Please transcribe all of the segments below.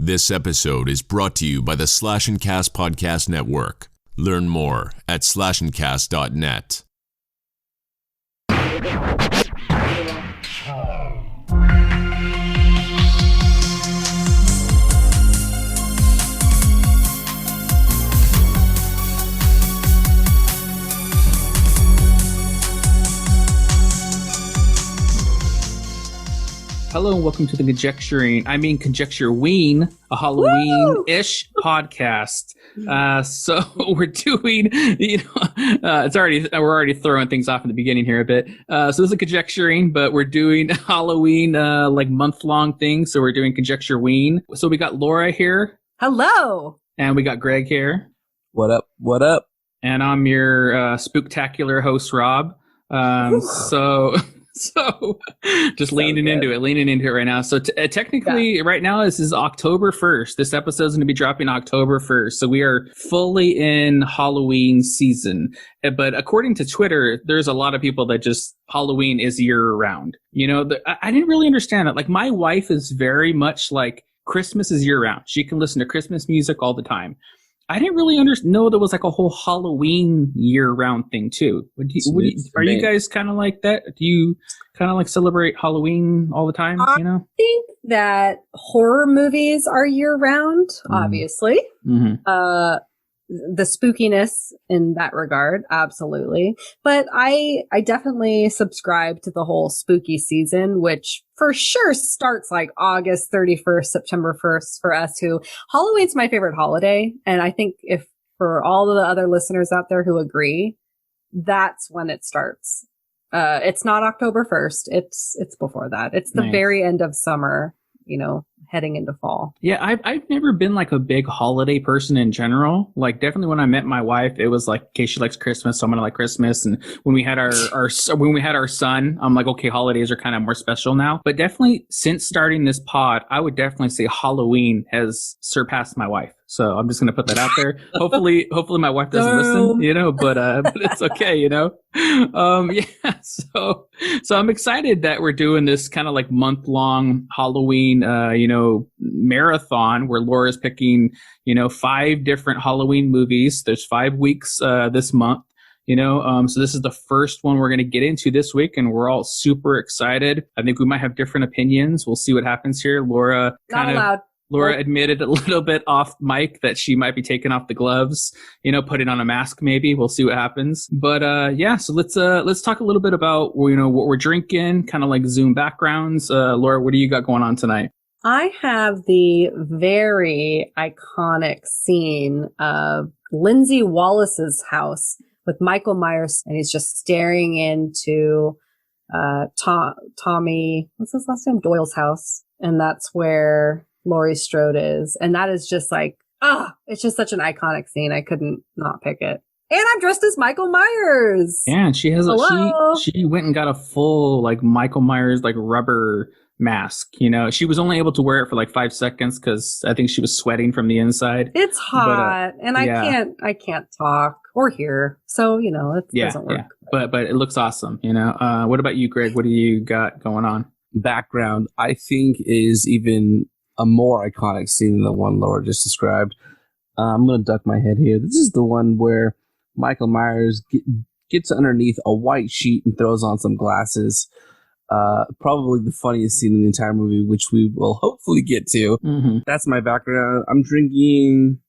This episode is brought to you by the Slash and Cast Podcast Network. Learn more at slashandcast.net. Hello and welcome to the Conjecturween, a Halloween-ish podcast. So we're doing, we're already throwing things off in the beginning here a bit. So this is Conjecturing, but we're doing Halloween, month-long thing. So we're doing Conjecturween. So we got Laura here. Hello. And we got Greg here. What up? What up? And I'm your spooktacular host, Rob. So just leaning into it right now. So technically right now, this is October 1st. This episode is going to be dropping October 1st. So we are fully in Halloween season. But according to Twitter, there's a lot of people that just Halloween is year round. You know, I didn't really understand it. Like my wife is very much like Christmas is year round. She can listen to Christmas music all the time. I didn't really know there was like a whole Halloween year-round thing too. Are you guys kind of like that? Do you kind of like celebrate Halloween all the time? I think that horror movies are year-round, obviously. Mm-hmm. The spookiness in that regard, absolutely. But I definitely subscribe to the whole spooky season, which for sure starts like August 31st, September 1st for us who Halloween's my favorite holiday. And I think if for all of the other listeners out there who agree, that's when it starts. It's not October 1st. It's before that. It's the very end of summer, heading into fall. Yeah, I've never been like a big holiday person in general. Like definitely when I met my wife, it was like, okay, she likes Christmas, so I'm gonna like Christmas. And when we had our son, I'm like, okay, holidays are kind of more special now. But definitely since starting this pod, I would definitely say Halloween has surpassed my wife. So I'm just going to put that out there. Hopefully my wife doesn't listen, but it's okay, So I'm excited that we're doing this kind of like month-long Halloween, marathon where Laura's picking, 5 different Halloween movies. There's 5 weeks, this month, so this is the first one we're going to get into this week and we're all super excited. I think we might have different opinions. We'll see what happens here. Laura admitted a little bit off mic that she might be taking off the gloves, putting on a mask maybe. We'll see what happens. But so let's talk a little bit about what we're drinking, kind of like Zoom backgrounds. Laura, what do you got going on tonight? I have the very iconic scene of Lindsay Wallace's house with Michael Myers, and he's just staring into Tommy, what's his last name? Doyle's house. And that's where Laurie Strode is. And that is just like, it's just such an iconic scene. I couldn't not pick it. And I'm dressed as Michael Myers. Yeah, and she has she went and got a full like Michael Myers like rubber mask. She was only able to wear it for like 5 seconds because I think she was sweating from the inside. It's hot, and I can't talk or hear, so it doesn't work. Yeah. But it looks awesome. What about you, Greg? What do you got going on? Background, I think, is even a more iconic scene than the one Laura just described. I'm going to duck my head here. This is the one where Michael Myers gets underneath a white sheet and throws on some glasses. Probably the funniest scene in the entire movie, which we will hopefully get to. Mm-hmm. That's my background. I'm drinking...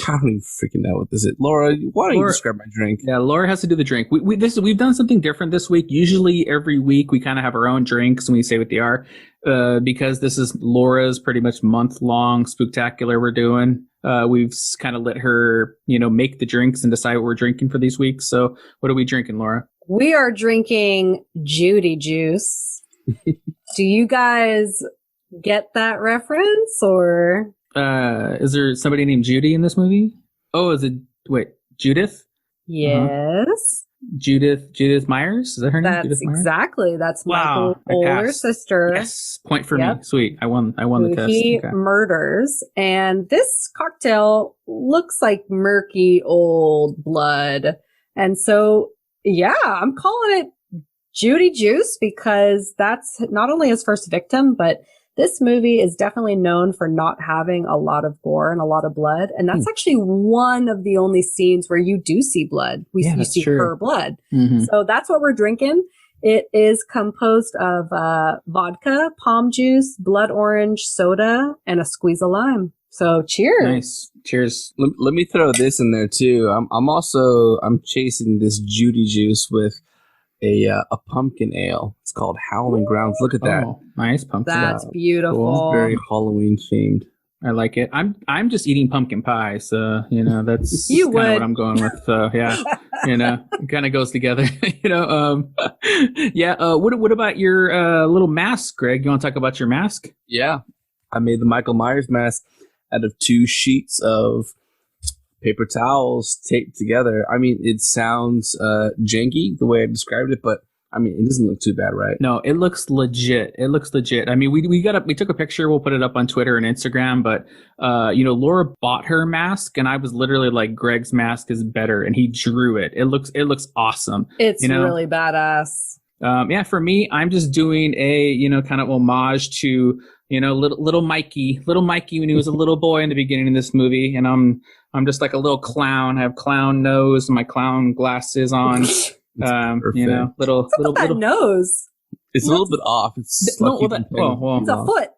I don't even freaking know what this is. Laura, why don't you describe my drink? Yeah, Laura has to do the drink. We've done something different this week. Usually every week we kind of have our own drinks and we say what they are. Because this is Laura's pretty much month-long spooktacular we're doing. We've kind of let her, make the drinks and decide what we're drinking for these weeks. So what are we drinking, Laura? We are drinking Judy Juice. Do you guys get that reference or... is there somebody named Judy in this movie? Oh, is it Judith? Yes. Judith Myers? Is that her name? That's exactly. That's Michael's older sister. Yes. Point for me. Sweet. I won the test. He murders. And this cocktail looks like murky old blood. And so, I'm calling it Judy Juice because that's not only his first victim, but this movie is definitely known for not having a lot of gore and a lot of blood. And that's actually one of the only scenes where you do see blood. You see her blood. Mm-hmm. So that's what we're drinking. It is composed of vodka, palm juice, blood orange, soda, and a squeeze of lime. So cheers. Nice. Cheers. Let me throw this in there too. I'm chasing this Judy juice with a pumpkin ale. It's called Howling Grounds. Look at that. Oh, nice pumpkin. That's beautiful. Cool. Very Halloween themed. I like it. I'm just eating pumpkin pie, so that's kind of what I'm going with. So yeah, it kind of goes together. What about your little mask, Greg? You want to talk about your mask? Yeah, I made the Michael Myers mask out of 2 sheets of paper towels taped together. I mean, it sounds janky the way I described it, but I mean, it doesn't look too bad, right? No, it looks legit. I mean, we took a picture. We'll put it up on Twitter and Instagram. But Laura bought her mask, and I was literally like, Greg's mask is better, and he drew it. It looks awesome. It's really badass. For me, I'm just doing a kind of homage to little Mikey when he was a little boy in the beginning of this movie, and I'm just like a little clown. I have clown nose and my clown glasses on. Little nose. It's a little bit off. It's it's a foot.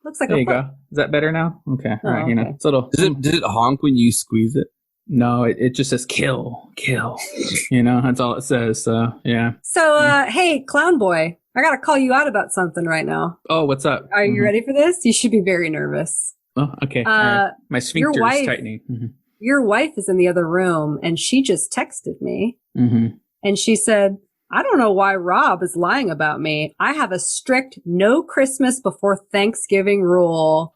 Looks like there a you foot. go. Is that better now? Okay. All right. Okay. It's a little. Does it honk when you squeeze it? No, it just says kill. That's all it says. So yeah. So hey, clown boy, I gotta call you out about something right now. Oh, what's up? Are you ready for this? You should be very nervous. Oh, okay. Right. My sphincter is tightening. Mm-hmm. Your wife is in the other room, and she just texted me. Mm-hmm. And she said, I don't know why Rob is lying about me. I have a strict no Christmas before Thanksgiving rule.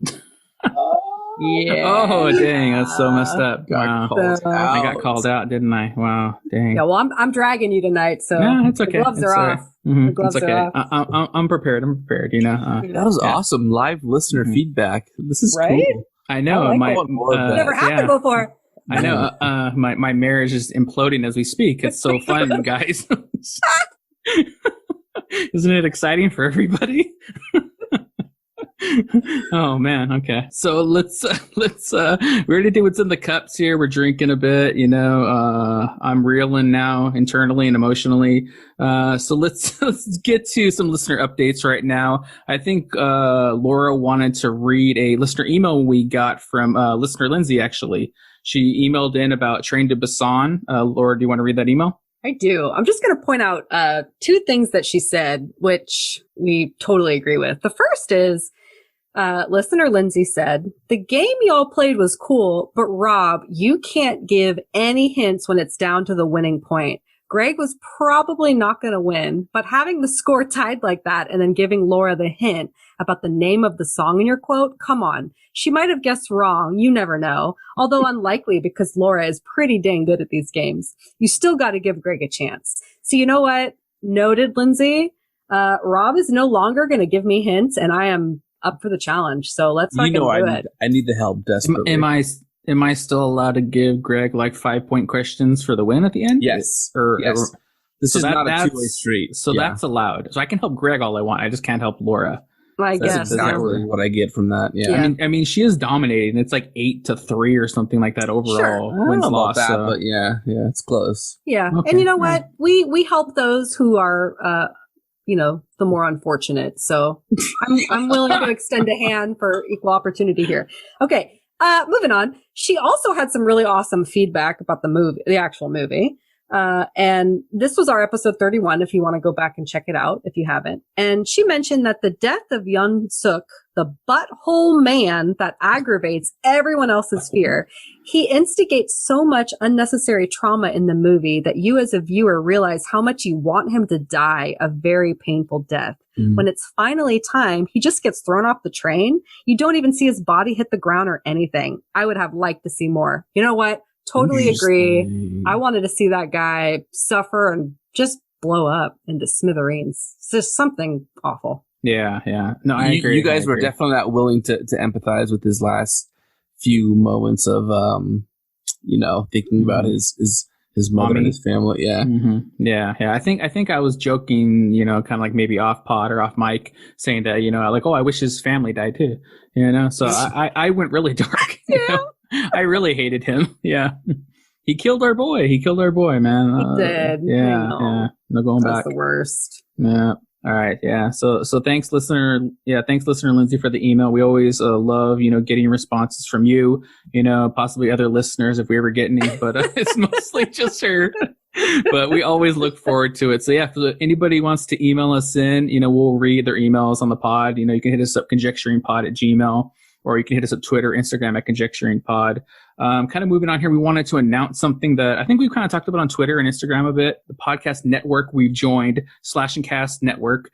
Yeah. Oh, dang. That's so messed up. Wow. I got called out, didn't I? Wow. Dang. Yeah, well, I'm dragging you tonight, so no, it's okay. The gloves are off. Mm-hmm. The gloves are off. I'm prepared. That was awesome. Live listener feedback. This is right? cool. I know. I like never happened before. I know. My marriage is imploding as we speak. It's so fun, guys. Isn't it exciting for everybody? Oh man. Okay. So let's we're gonna do what's in the cups here. We're drinking a bit, I'm reeling now internally and emotionally. So let's get to some listener updates right now. I think Laura wanted to read a listener email we got from listener Lindsay. Actually, she emailed in about Train to Busan. Laura, do you want to read that email? I do. I'm just going to point out 2 things that she said, which we totally agree with. The first is, listener Lindsay said, the game y'all played was cool, but Rob, you can't give any hints when it's down to the winning point. Greg was probably not going to win, but having the score tied like that and then giving Laura the hint about the name of the song in your quote, come on. She might have guessed wrong. You never know. Although unlikely because Laura is pretty dang good at these games. You still got to give Greg a chance. So you know what? Noted, Lindsay. Rob is no longer going to give me hints, and I am up for the challenge. So let's fucking do it. I need the help desperately. Am I still allowed to give Greg like 5-point questions for the win at the end? Yes. Yes. This is not a two-way street. So that's allowed. So I can help Greg all I want. I just can't help Laura. I guess that's exactly what I get from that. Yeah. I mean, she is dominating. It's like 8-3 or something like that overall. Sure. Wins loss. But yeah, it's close. Yeah, okay. And you know what? We help those who are, the more unfortunate. So I'm willing to extend a hand for equal opportunity here. Okay. Moving on. She also had some really awesome feedback about the actual movie. And this was our episode 31, if you want to go back and check it out, if you haven't. And she mentioned that the death of Yun Suk, the butthole man that aggravates everyone else's fear, he instigates so much unnecessary trauma in the movie that you as a viewer realize how much you want him to die a very painful death. Mm. When it's finally time, he just gets thrown off the train. You don't even see his body hit the ground or anything. I would have liked to see more. You know what? Totally agree. I wanted to see that guy suffer and just blow up into smithereens. It's just something awful. Yeah. No, I agree. You guys were definitely not willing to empathize with his last few moments of, thinking about his his mother and his family. Yeah. Mm-hmm. Yeah. I think I was joking, kind of like maybe off pod or off mic, saying that, like, oh, I wish his family died too. So I went really dark. I really hated him. Yeah. He killed our boy, man. He did. Yeah. No going back. That's the worst. Yeah. All right. Yeah. So thanks, listener. Yeah. Thanks, listener Lindsay, for the email. We always love, getting responses from you, possibly other listeners if we ever get any, but it's mostly just her. But we always look forward to it. So yeah, if anybody wants to email us in, we'll read their emails on the pod. You can hit us up conjecturingpod@gmail.com, or you can hit us up Twitter, Instagram @conjecturingpod. Kind of moving on here, we wanted to announce something that I think we've kind of talked about on Twitter and Instagram a bit. The podcast network we've joined, Slash and Cast Network.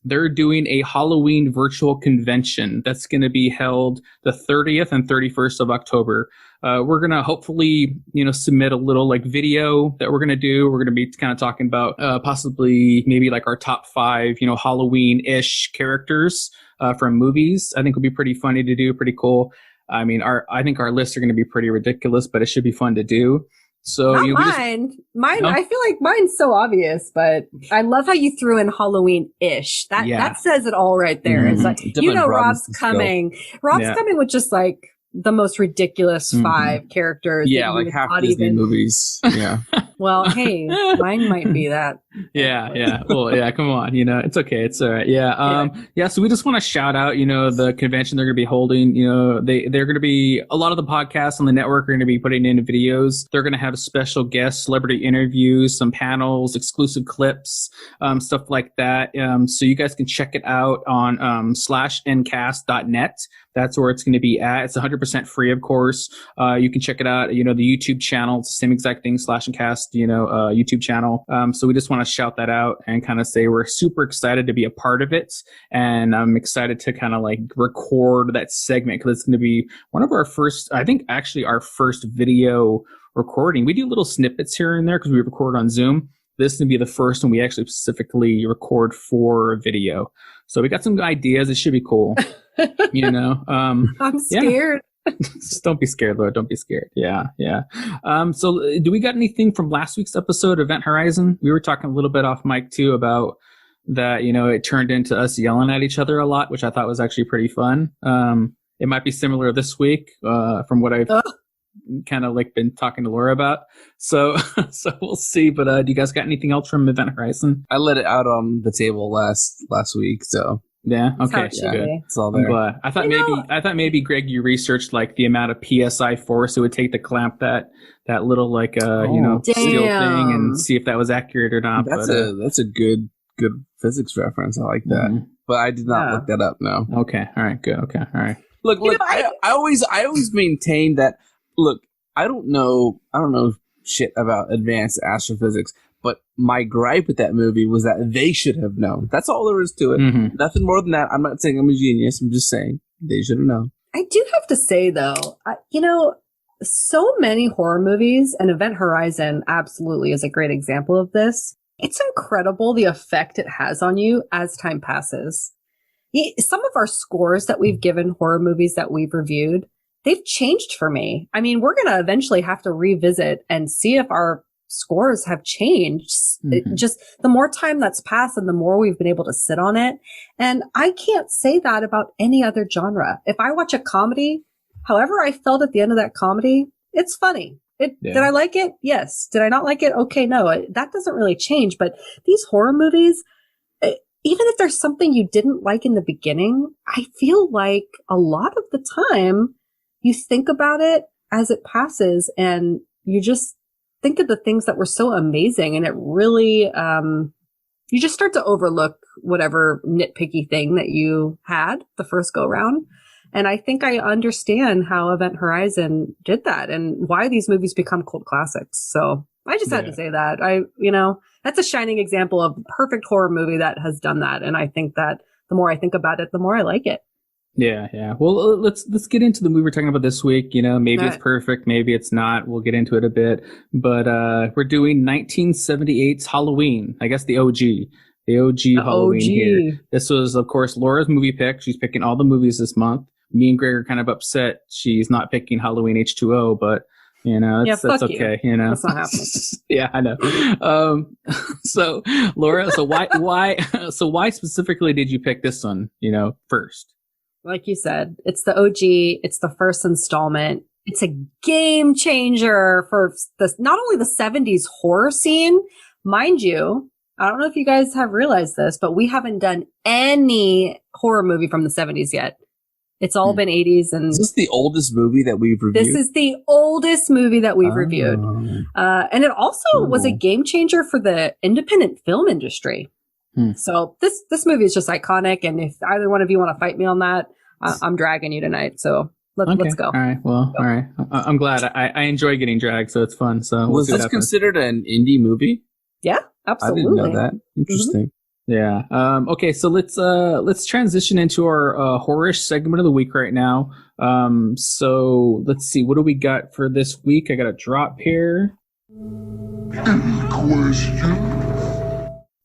They're doing a Halloween virtual convention that's going to be held the 30th and 31st of October. We're going to hopefully, submit a little like video that we're going to do. We're going to be kind of talking about possibly maybe like our top 5, Halloween-ish characters from movies. I think would be pretty funny to do, pretty cool. I mean, I think our lists are going to be pretty ridiculous, but it should be fun to do. So Not mine. No? I feel like mine's so obvious, but I love how you threw in Halloween-ish. That says it all right there. Mm-hmm. It's like, Rob's coming. Rob's coming with just like the most ridiculous 5 characters. Yeah, like half Disney movies. Yeah. Well, hey, mine might be that. Yeah. Well, yeah, come on. It's okay. It's all right. Yeah. So we just want to shout out, the convention they're going to be holding. They're going to be, a lot of the podcasts on the network are going to be putting in videos. They're going to have special guests, celebrity interviews, some panels, exclusive clips, stuff like that. So you guys can check it out on /ncast.net. That's where it's going to be at. It's 100% free, of course. You can check it out, the YouTube channel. It's the same exact thing, /ncast, YouTube channel. So we just want to shout that out and kind of say we're super excited to be a part of it. And I'm excited to kind of like record that segment because it's going to be one of our first, I think actually our first video recording. We do little snippets here and there because we record on Zoom. This is going to be the first one we actually specifically record for video. So we got some ideas. It should be cool. I'm scared. Just don't be scared, Laura. Don't be scared. Yeah. So do we got anything from last week's episode, Event Horizon? We were talking a little bit off mic too about that, it turned into us yelling at each other a lot, which I thought was actually pretty fun. It might be similar this week, from what I've kind of like been talking to Laura about. So we'll see. But do you guys got anything else from Event Horizon? I let it out on the table last week, so yeah. Okay. Good. It's all there. But I thought maybe Greg, you researched like the amount of PSI force it would take to clamp that little like steel thing and see if that was accurate or not. That's a good physics reference. I like that. Mm-hmm. But I did not look that up. No. Okay. All right. Good. Okay. All right. Look. I always maintain that. Look, I don't know shit about advanced astrophysics. But my gripe with that movie was that they should have known. That's all there is to it. Mm-hmm. Nothing more than that. I'm not saying I'm a genius. I'm just saying they should have known. I do have to say, though, so many horror movies, and Event Horizon absolutely is a great example of this. It's incredible the effect it has on you as time passes. Some of our scores that we've given horror movies that we've reviewed, they've changed for me. I mean, we're going to eventually have to revisit and see if our scores have changed. Mm-hmm. Just the more time that's passed and the more we've been able to sit on it. And I can't say that about any other genre. If I watch a comedy, however I felt at the end of that comedy, it's funny. Did I like it? Yes. Did I not like it? Okay, no, that doesn't really change. But these horror movies, even if there's something you didn't like in the beginning, I feel like a lot of the time you think about it as it passes and you just think of the things that were so amazing, and it really, you just start to overlook whatever nitpicky thing that you had the first go round. And I think I understand how Event Horizon did that and why these movies become cult classics. So I just had to say that. That's a shining example of a perfect horror movie that has done that. And I think that the more I think about it, the more I like it. Yeah. Well, let's get into the movie we're talking about this week. Maybe it's perfect, maybe it's not. We'll get into it a bit. But we're doing 1978's Halloween. I guess the OG. The OG Halloween here. This was, of course, Laura's movie pick. She's picking all the movies this month. Me and Greg are kind of upset she's not picking Halloween H2O, but You know, that's okay. You know, that's not happening. Yeah, I know. So Laura, so why specifically did you pick this one? You know, first. Like you said, it's the OG. It's the first installment. It's a game changer for not only the 70s horror scene, mind you. I don't know if you guys have realized this, but we haven't done any horror movie from the 70s yet. It's all been 80s. And is this the oldest movie that we've reviewed? This is the oldest movie that we've reviewed. And it also was a game changer for the independent film industry. So this movie is just iconic. And if either one of you want to fight me on that, I'm dragging you tonight. So let's go. All right. Well, all right. I'm glad. I enjoy getting dragged, so it's fun. So was this considered an indie movie? Yeah, absolutely. I didn't know that. Interesting. Yeah. Okay. So let's transition into our horror-ish segment of the week right now. So let's see. What do we got for this week? I got a drop here. Any question?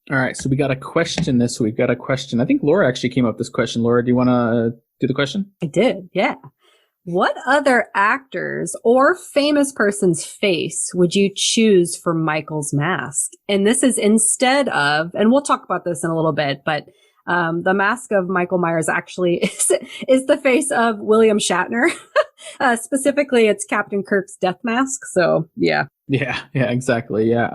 All right. So we got a question this week. I think Laura actually came up with this question. Laura, do you want to do the question? I did. Yeah. What other actors or famous person's face would you choose for Michael's mask? And this is instead of, and we'll talk about this in a little bit, but the mask of Michael Myers actually is the face of William Shatner. Specifically, it's Captain Kirk's death mask. So, yeah. Yeah, exactly. Yeah.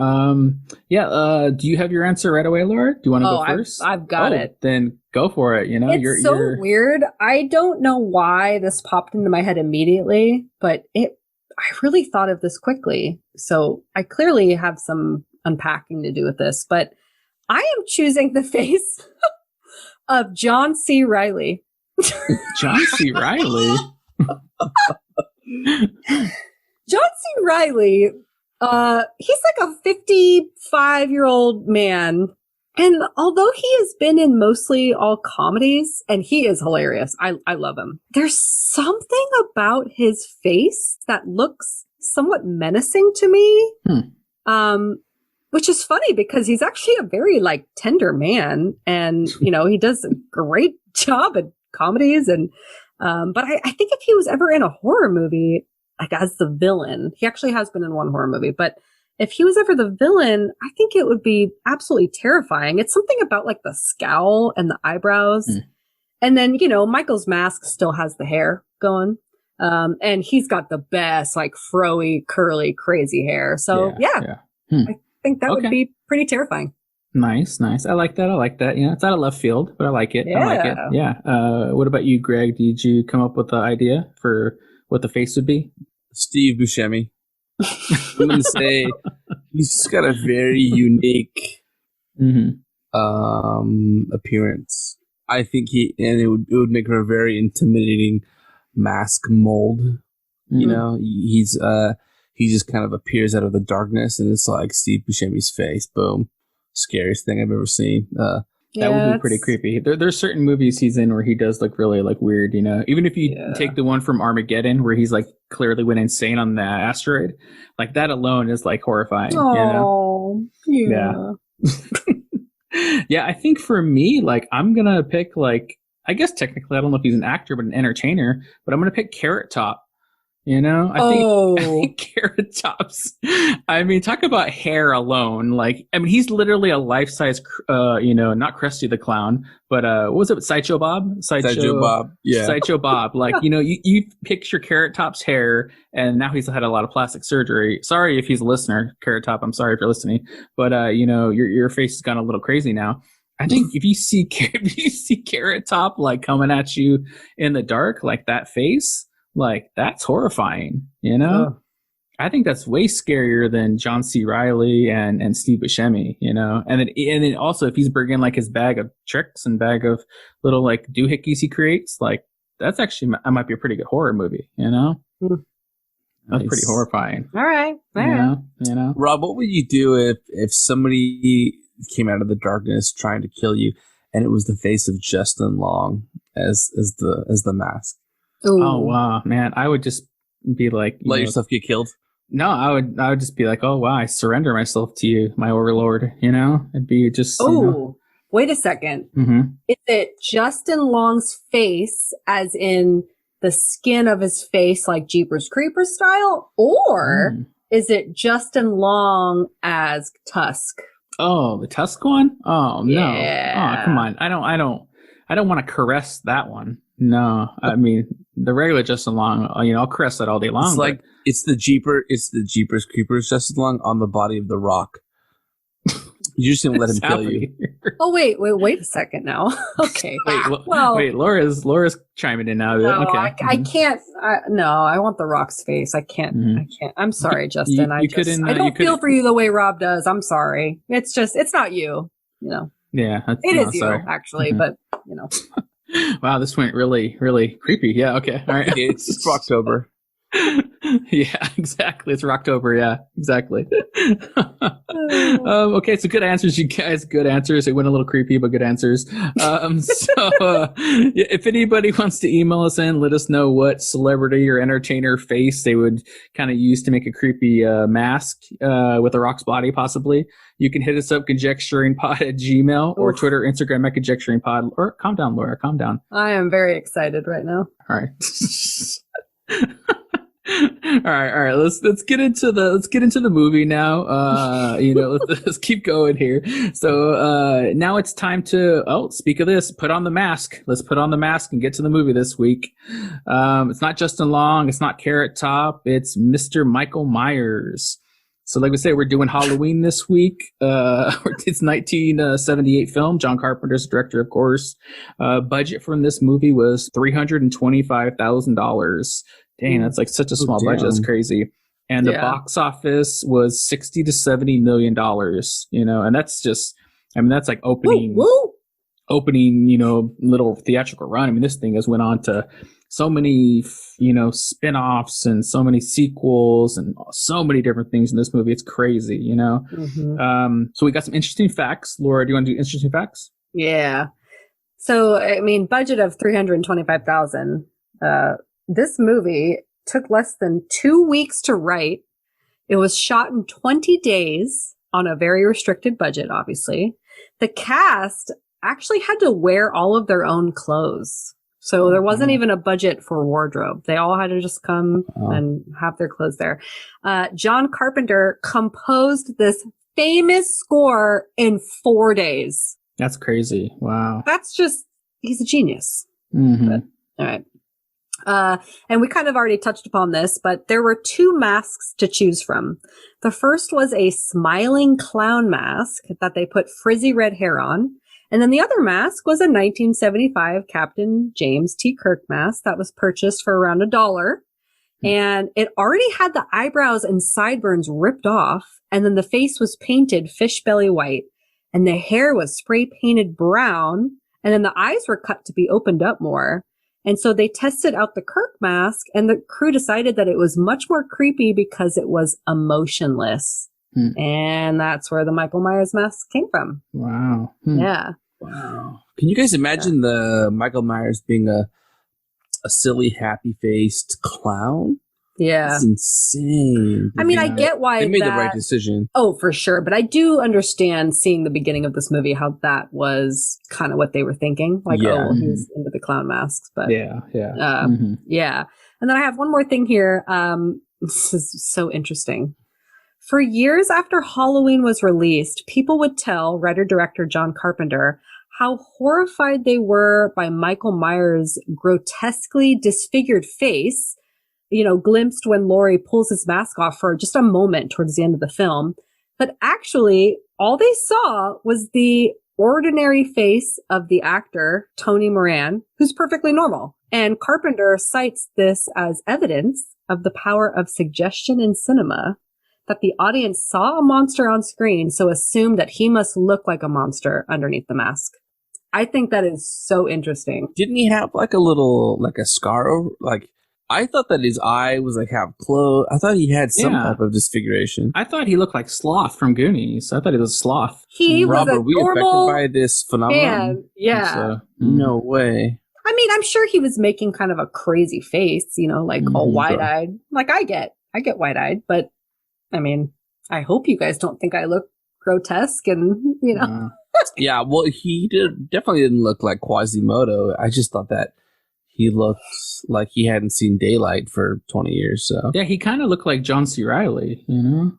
Do you have your answer right away, Laura? Do you want to go first? I've got it. Then go for it. You know, it's so weird. I don't know why this popped into my head immediately, but I really thought of this quickly. So I clearly have some unpacking to do with this, but I am choosing the face of John C. Reilly. John C. Reilly? John C. Reilly, he's like a 55-year-old man. And although he has been in mostly all comedies, and he is hilarious, I love him, there's something about his face that looks somewhat menacing to me. Which is funny because he's actually a very tender man, and he does a great job at comedies. And but I think if he was ever in a horror movie, as the villain, he actually has been in one horror movie, but if he was ever the villain, I think it would be absolutely terrifying. It's something about the scowl and the eyebrows. And then, Michael's mask still has the hair going. And he's got the best, froey, curly, crazy hair. So I think that would be pretty terrifying. Nice. I like that. Yeah, it's out of left field, but I like it. Yeah. I like it. Yeah. What about you, Greg? Did you come up with the idea for what the face would be? Steve Buscemi. I'm going to say he's just got a very unique appearance. I think it would make her a very intimidating mask mold. He just kind of appears out of the darkness, and it's like Steve Buscemi's face. Boom. Scariest thing I've ever seen. That would be pretty creepy. There's certain movies he's in where he does look really weird, Even if you take the one from Armageddon where he's clearly went insane on the asteroid, that alone is horrifying. Oh, yeah. Yeah, I think for me, I'm gonna pick I guess technically I don't know if he's an actor but an entertainer, but I'm gonna pick Carrot Top. I think Carrot Top's, talk about hair alone. He's literally a life-size, not Krusty the Clown, but what was it, Sideshow Bob? Sideshow Bob, yeah. Sideshow Bob. You picture Carrot Top's hair, and now he's had a lot of plastic surgery. Sorry if he's a listener, Carrot Top, I'm sorry if you're listening, but, your face has gone a little crazy now. I think if you see Carrot Top, coming at you in the dark, that face, that's horrifying, I think that's way scarier than John C. Reilly and Steve Buscemi, and then also if he's bringing his bag of tricks and bag of little doohickeys he creates, that's actually might be a pretty good horror movie, That's pretty horrifying. All right. Rob, what would you do if somebody came out of the darkness trying to kill you, and it was the face of Justin Long as the mask? Ooh. Oh wow, man! I would just be let yourself get killed. No, I would just be oh wow, I surrender myself to you, my overlord. It'd be just. Oh, wait a second. Mm-hmm. Is it Justin Long's face, as in the skin of his face like Jeepers Creepers style, or is it Justin Long as Tusk? Oh, the Tusk one? Oh no! Yeah. Oh, come on! I don't want to caress that one. No, I mean the regular Justin Long. I'll caress that all day long. It's like it's the Jeepers Creepers Justin Long on the body of the Rock. You just didn't let him kill you. Oh wait a second now. Okay. Wait, Laura's chiming in now. No, Okay. I can't. I want the Rock's face. I can't. I can't. I'm sorry, Justin. I don't feel for you the way Rob does. I'm sorry. It's not you. Yeah, it is you actually, but Wow, this went really, really creepy. Yeah. Okay. All right. It's October. Yeah, exactly. It's Rocktober. Yeah, exactly. Okay, so good answers, you guys. Good answers. It went a little creepy, but good answers. If anybody wants to email us in, let us know what celebrity or entertainer face they would kind of use to make a creepy mask with a Rock's body, possibly. You can hit us up, conjecturingpod@gmail.com or Twitter, Instagram @conjecturingpod. Or calm down, Laura. Calm down. I am very excited right now. All right. All right. Let's get into the movie now. Let's keep going here. So now it's time to speak of this. Put on the mask. Let's put on the mask and get to the movie this week. It's not Justin Long. It's not Carrot Top. It's Mr. Michael Myers. So like we say, we're doing Halloween this week. It's 1978 film. John Carpenter's director, of course. Budget from this movie was $325,000. Dang, that's like such a small budget. That's crazy. And the box office was $60 to $70 million. And that's just, that's like opening, little theatrical run. I mean, this thing has went on to so many, spin-offs and so many sequels and so many different things in this movie. It's crazy, So we got some interesting facts. Laura, do you want to do interesting facts? Yeah. So, budget of $325,000. This movie took less than 2 weeks to write. It was shot in 20 days on a very restricted budget, obviously. The cast actually had to wear all of their own clothes. So there wasn't even a budget for wardrobe. They all had to just come and have their clothes there. John Carpenter composed this famous score in 4 days. That's crazy. Wow. He's a genius. Mm-hmm. But, all right. And we kind of already touched upon this, but there were 2 masks to choose from. The first was a smiling clown mask that they put frizzy red hair on. And then the other mask was a 1975 Captain James T. Kirk mask that was purchased for around $1. And it already had the eyebrows and sideburns ripped off. And then the face was painted fish belly white. And the hair was spray painted brown. And then the eyes were cut to be opened up more. And so they tested out the Kirk mask, and the crew decided that it was much more creepy because it was emotionless. And that's where the Michael Myers mask came from. Wow. Yeah. Wow. Can you guys imagine the Michael Myers being a silly, happy-faced clown? Yeah. That's insane. I get why they made the right decision. Oh, for sure. But I do understand seeing the beginning of this movie, how that was kind of what they were thinking. Like, he's into the clown masks. But yeah. Yeah. And then I have one more thing here. This is so interesting. For years after Halloween was released, people would tell writer-director John Carpenter how horrified they were by Michael Myers' grotesquely disfigured face, glimpsed when Laurie pulls his mask off for just a moment towards the end of the film. But actually, all they saw was the ordinary face of the actor, Tony Moran, who's perfectly normal. And Carpenter cites this as evidence of the power of suggestion in cinema, that the audience saw a monster on screen, so assumed that he must look like a monster underneath the mask. I think that is so interesting. Didn't he have a scar over, I thought that his eye was half closed. I thought he had some type of disfiguration. I thought he looked like Sloth from Goonies. I thought he was Sloth. Robert, were we affected by this phenomenon? Yeah. So, no way. I'm sure he was making kind of a crazy face, all wide-eyed. I get wide-eyed, but I hope you guys don't think I look grotesque and, Yeah, well, he definitely didn't look like Quasimodo. I just thought that he looked like he hadn't seen daylight for 20 years. So yeah, he kind of looked like John C. Reilly, you know.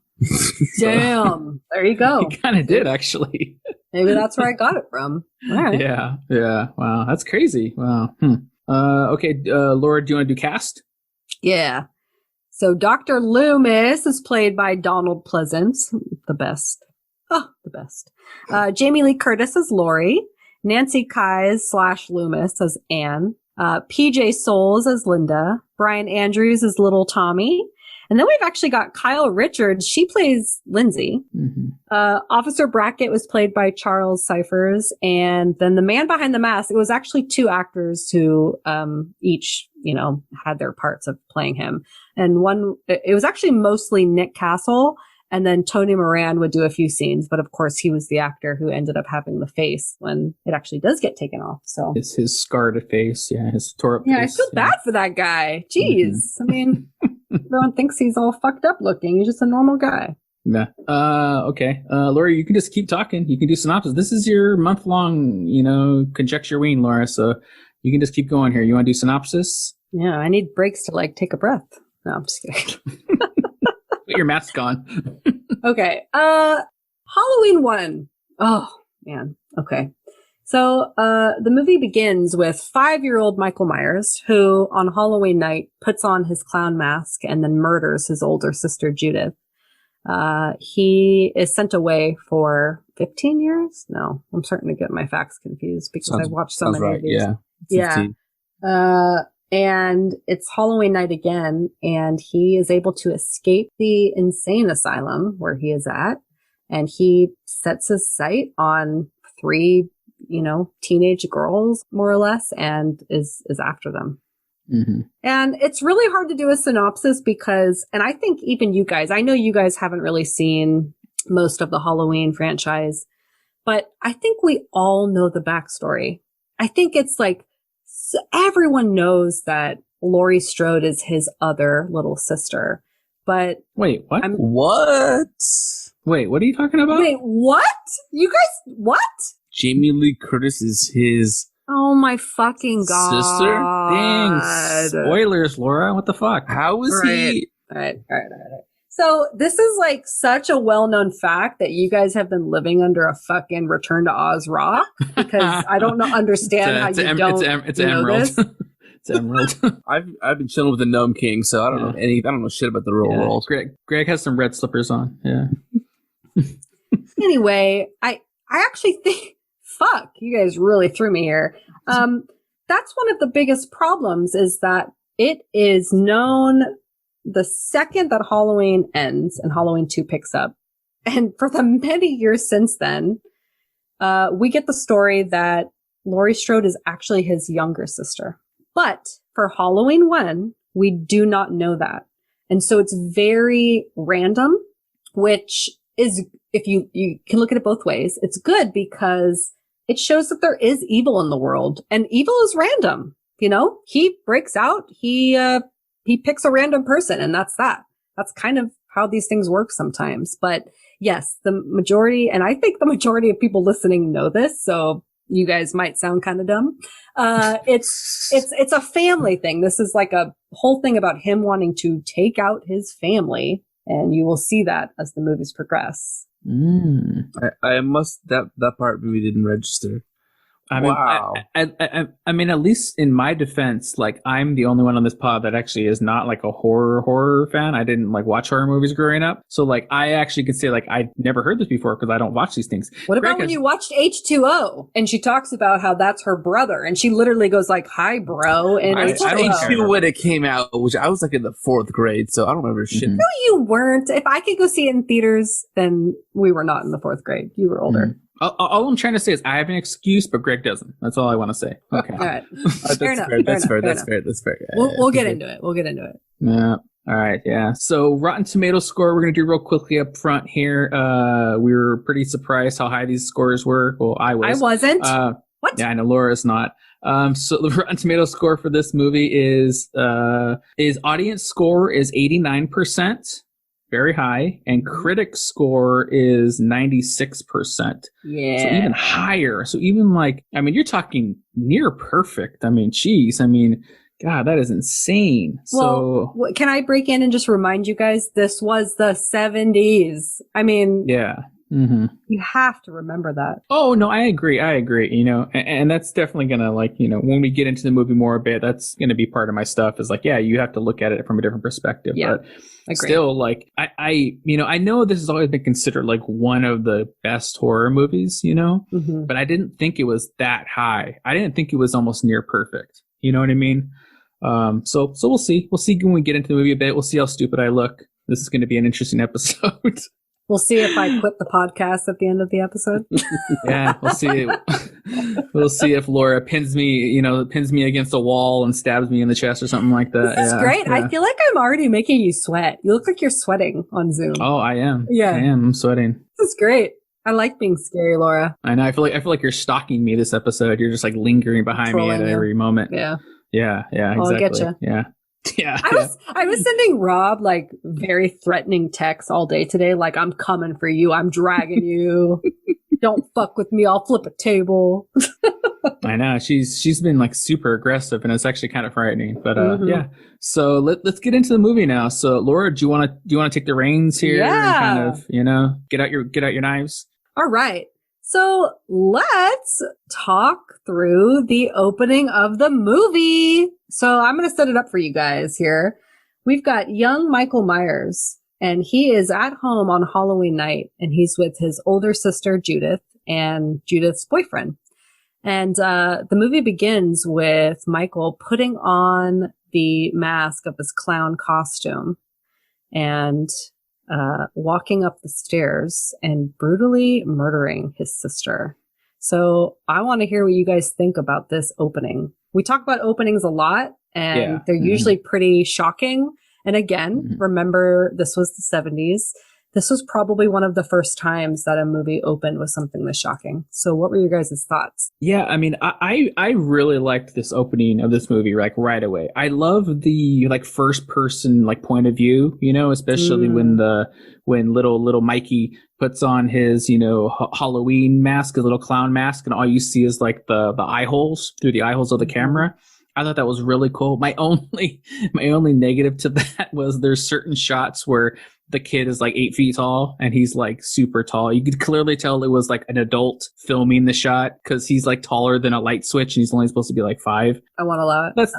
Damn, there you go. He kind of did, actually. Maybe that's where I got it from. All right. Yeah. Wow, that's crazy. Wow. Okay, Laura, do you want to do cast? Yeah. So Dr. Loomis is played by Donald Pleasance, the best. Oh, the best. Jamie Lee Curtis as Laurie. Nancy Kyes / Loomis as Anne. PJ Souls as Linda. Brian Andrews as Little Tommy. And then we've actually got Kyle Richards. She plays Lindsay. Mm-hmm. Officer Brackett was played by Charles Cyphers. And then the man behind the mask, it was actually 2 actors who each, had their parts of playing him. And it was actually mostly Nick Castle. And then Tony Moran would do a few scenes. But of course, he was the actor who ended up having the face when it actually does get taken off. So it's his scarred face. Yeah, his tore up face. Yeah, I feel bad for that guy. Jeez. Mm-hmm. I mean... Everyone thinks he's all fucked up looking. He's just a normal guy. Yeah. Okay. Laura, you can just keep talking. You can do synopsis. This is your month-long, Conjecturween, Laura. So you can just keep going here. You want to do synopsis? Yeah, I need breaks to take a breath. No, I'm just kidding. Put your mask on. Okay. Halloween 1. Oh, man. Okay. So, the movie begins with 5-year-old Michael Myers, who on Halloween night puts on his clown mask and then murders his older sister, Judith. He is sent away for 15 years? No, I'm starting to get my facts confused because I watched so many of these. Yeah. 15. Yeah. And it's Halloween night again, and he is able to escape the insane asylum where he is at, and he sets his sight on 3 teenage girls, more or less, and is after them. Mm-hmm. And it's really hard to do a synopsis because, and I think even you guys, I know you guys haven't really seen most of the Halloween franchise, but I think we all know the backstory. I think it's everyone knows that Laurie Strode is his other little sister, but... Wait, what? What? Wait, what are you talking about? Wait, what? You guys, what? Jamie Lee Curtis is his... Oh my fucking god. Sister? Dang. Spoilers, Laura. What the fuck? How is he... All right. So this is such a well-known fact that you guys have been living under a fucking Return to Oz rock because I don't understand how you don't it's know Emerald. this. It's Emerald. I've been chilling with the Gnome King, so I don't know shit about the real world. Greg has some red slippers on. Yeah. Anyway, I actually think... Fuck, you guys really threw me here. That's one of the biggest problems is that it is known the second that Halloween ends and Halloween 2 picks up. And for the many years since then, we get the story that Laurie Strode is actually his younger sister. But for Halloween 1, we do not know that. And so it's very random, which is, if you can look at it both ways, it's good because it shows that there is evil in the world, and evil is random. He breaks out, he picks a random person, and that's that. That's kind of how these things work sometimes. But yes, the majority, and I think the majority of people listening know this, so you guys might sound kind of dumb. It's a family thing. This is a whole thing about him wanting to take out his family, and you will see that as the movies progress. I must that part maybe didn't register. Wow. I mean, at least in my defense, I'm the only one on this pod that actually is not a horror fan. I didn't watch horror movies growing up. So I actually could say I'd never heard this before because I don't watch these things. What about when you watched H2O and she talks about how that's her brother and she literally goes hi bro. And I don't know when it came out, which I was in the 4th grade. So I don't remember shit. No, you weren't. If I could go see it in theaters, then we were not in the 4th grade. You were older. Mm-hmm. All I'm trying to say is I have an excuse, but Greg doesn't. That's all I want to say. Okay. All right. That's fair. We'll get into it. Yeah. All right. Yeah. So Rotten Tomatoes score, we're going to do real quickly up front here. We were pretty surprised how high these scores were. Well, I was. I wasn't. What? Yeah, I know Laura's not. So the Rotten Tomatoes score for this movie is audience score is 89%. very high, and critic score is 96%. Yeah. So even higher. So even like, I mean, you're talking near perfect. I mean, geez. I mean, God, that is insane. Well, so can I break in and just remind you guys, this was the 70s. I mean, yeah. Mm-hmm. You have to remember that. Oh, no, I agree. You know, and that's definitely going to, like, you know, when we get into the movie more a bit, that's going to be part of my stuff is like, yeah, you have to look at it from a different perspective. Yeah, but still, like, I you know, I know this has always been considered like one of the best horror movies, you know, but I didn't think it was that high. I didn't think it was almost near perfect. You know what I mean? So we'll see. We'll see when we get into the movie a bit. We'll see how stupid I look. This is going to be an interesting episode. We'll see if I quit the podcast at the end of the episode. Yeah, we'll see. We'll see if Laura pins me against a wall and stabs me in the chest or something like that. This is great. Yeah. I feel like I'm already making you sweat. You look like you're sweating on Zoom. Oh, I am. Yeah, I am. I'm sweating. This is great. I like being scary, Laura. I know. I feel like you're stalking me this episode. You're just like lingering behind me at every moment. Yeah. Yeah. Exactly. I'll get you. Yeah. Yeah. I was sending Rob like very threatening texts all day today. Like, I'm coming for you. I'm dragging you. Don't fuck with me. I'll flip a table. I know. She's been like super aggressive, and it's actually kind of frightening. But yeah. So let's get into the movie now. So Laura, do you want to take the reins here? Yeah. And kind of, you know, get out your knives. All right. So let's talk through the opening of the movie. So I'm going to set it up for you guys here. We've got young Michael Myers, and he is at home on Halloween night, and he's with his older sister, Judith, and Judith's boyfriend. And the movie begins with Michael putting on the mask of his clown costume and walking up the stairs and brutally murdering his sister. So I want to hear what you guys think about this opening. We talk about openings a lot, and they're usually pretty shocking. And again, remember, this was the 70s. This was probably one of the first times that a movie opened with something this shocking. So what were your guys' thoughts? Yeah, I mean, I really liked this opening of this movie, like, right away. I love the, like, first person, like, point of view, you know, especially when little Mikey puts on his, you know, Halloween mask, his little clown mask, and all you see is like the eye holes through the eye holes of the camera. I thought that was really cool. My only negative to that was there's certain shots where the kid is like 8 feet tall and he's like super tall. You could clearly tell it was like an adult filming the shot because he's like taller than a light switch and he's only supposed to be like 5. I won't allow it. That's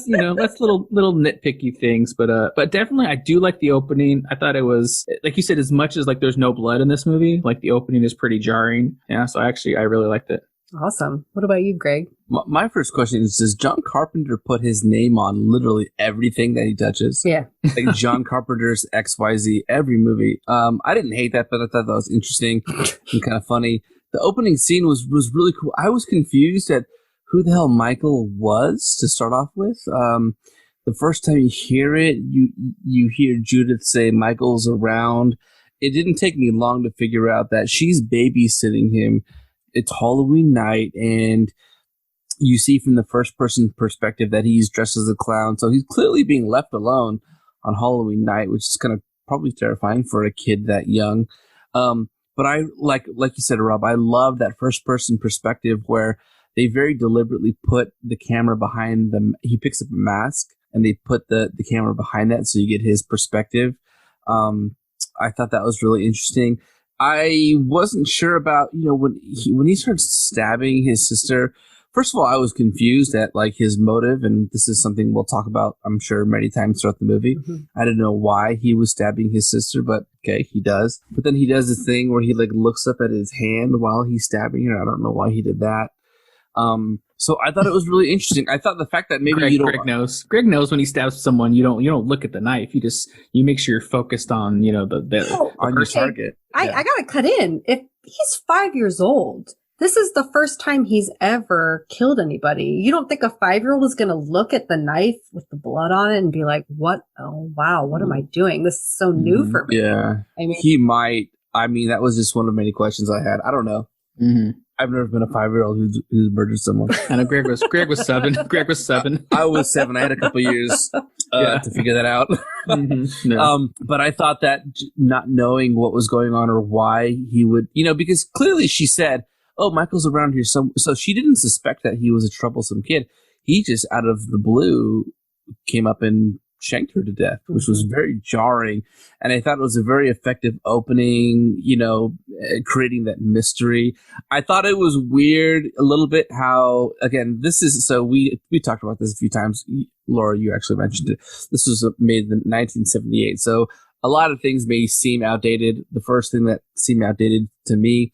you know, that's little nitpicky things, but definitely I do like the opening. I thought it was, like you said, as much as like there's no blood in this movie, like the opening is pretty jarring. Yeah, so I really liked it. Awesome. What about you, Greg? My first question is, does John Carpenter put his name on literally everything that he touches? Yeah. Like John Carpenter's XYZ, every movie. I didn't hate that, but I thought that was interesting and kind of funny. The opening scene was really cool. I was confused at who the hell Michael was to start off with. The first time you hear it, you hear Judith say Michael's around. It didn't take me long to figure out that she's babysitting him. It's Halloween night, and you see from the first person perspective that he's dressed as a clown. So he's clearly being left alone on Halloween night, which is kind of probably terrifying for a kid that young. But I like you said, Rob, I love that first person perspective where they very deliberately put the camera behind them. He picks up a mask and they put the camera behind that so you get his perspective. I thought that was really interesting. I wasn't sure about, you know, when he started stabbing his sister. First of all, I was confused at like his motive, and this is something we'll talk about, I'm sure, many times throughout the movie. I didn't know why he was stabbing his sister, but okay, he does. But then he does this thing where he like looks up at his hand while he's stabbing her. I don't know why he did that. So I thought it was really interesting. I thought the fact that maybe Greg knows when he stabs someone, you don't look at the knife. You make sure you're focused on, you know, the on your target. I gotta cut in. If he's 5 years old, this is the first time he's ever killed anybody. You don't think a 5-year-old is going to look at the knife with the blood on it and be like, what? Oh, wow. What am I doing? This is so new for me. Yeah. I mean, he might. I mean, that was just one of many questions I had. I don't know. I've never been a 5-year-old who's murdered someone. I know Greg was 7. Greg was 7. I was 7. I had a couple years to figure that out. Mm-hmm. No. But I thought that not knowing what was going on or why he would, because clearly she said, "Oh, Michael's around here." So she didn't suspect that he was a troublesome kid. He just out of the blue came up and shanked her to death, which was very jarring. And I thought it was a very effective opening, creating that mystery. I thought it was weird a little bit how, again, we talked about this a few times. Laura, you actually mentioned it. This was made in 1978. So a lot of things may seem outdated. The first thing that seemed outdated to me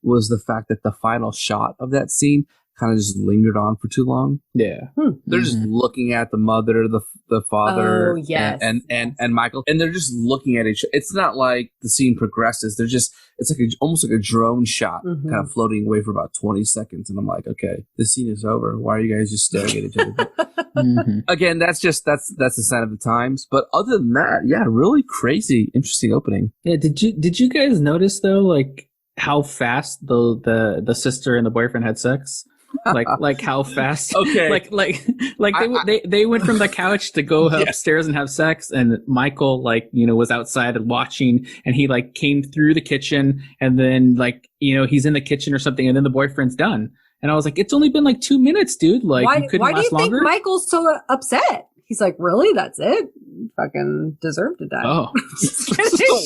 was the fact that the final shot of that scene kind of just lingered on for too long. Yeah. They're just looking at the mother, the father, oh, yes. and Michael, and they're just looking at each other. It's not like the scene progresses. It's like almost like a drone shot kind of floating away for about 20 seconds. And I'm like, okay, this scene is over. Why are you guys just staring at each other? Again, that's a sign of the times. But other than that, yeah, really crazy, interesting opening. Yeah. Did you guys notice though, like how fast the sister and the boyfriend had sex? like how fast? Okay. They went from the couch to go upstairs and have sex, and Michael was outside and watching, and he came through the kitchen, and then he's in the kitchen or something, and then the boyfriend's done, and I was like, it's only been 2 minutes, dude. You couldn't why do last you longer? think Michael's so upset? He's like, really? That's it? You fucking deserve to die. Oh,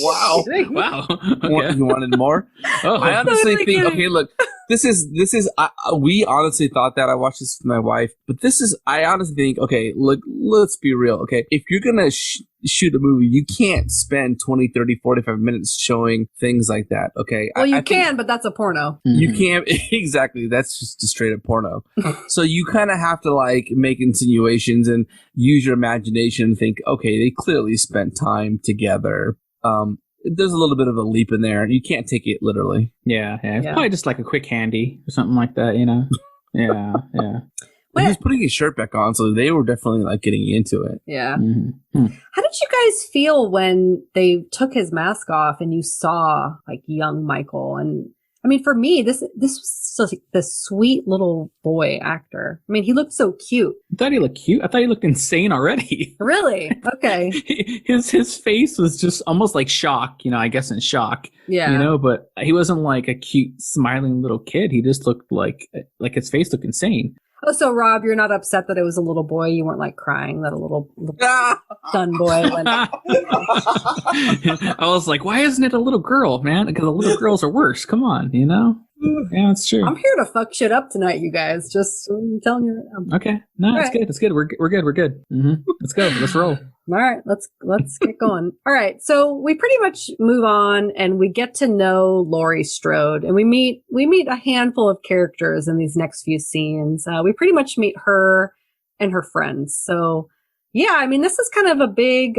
wow. Wow. Okay. You wanted more? Oh, I honestly think, okay, look, this is, we honestly thought that. I watched this with my wife, but I honestly think, okay, look, let's be real. Okay. If you're going to shoot a movie, you can't spend 20, 30, 45 minutes showing things like that. Okay. Well, you can, but that's a porno. You can't. Exactly. That's just a straight up porno. So you kind of have to make insinuations and use your imagination and think, okay, they clearly spent time together. There's a little bit of a leap in there. You can't take it literally. Yeah. It's probably just a quick handy or something like that, Yeah. But he's putting his shirt back on, so they were definitely getting into it. Yeah. How did you guys feel when they took his mask off and you saw young Michael? And I mean, for me, this was such this sweet little boy actor. I mean, he looked so cute. I thought he looked cute. I thought he looked insane already. Really? Okay. His face was just almost like shock, I guess in shock. Yeah. But he wasn't like a cute, smiling little kid. He just looked like his face looked insane. Oh, so Rob, you're not upset that it was a little boy? You weren't crying that a little son boy went. I was like, why isn't it a little girl, man? Because the little girls are worse. Come on, Yeah, it's true. I'm here to fuck shit up tonight, you guys. Just telling you. Okay, no, it's good. It's good. We're good. We're good. Let's go. Let's roll. All right, let's get going. All right, so we pretty much move on, and we get to know Laurie Strode, and we meet a handful of characters in these next few scenes. We pretty much meet her and her friends. So, yeah, I mean, this is kind of a big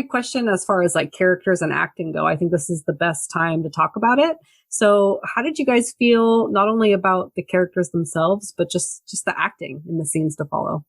question as far as characters and acting go. I think this is the best time to talk about it. So, how did you guys feel not only about the characters themselves, but just the acting in the scenes to follow?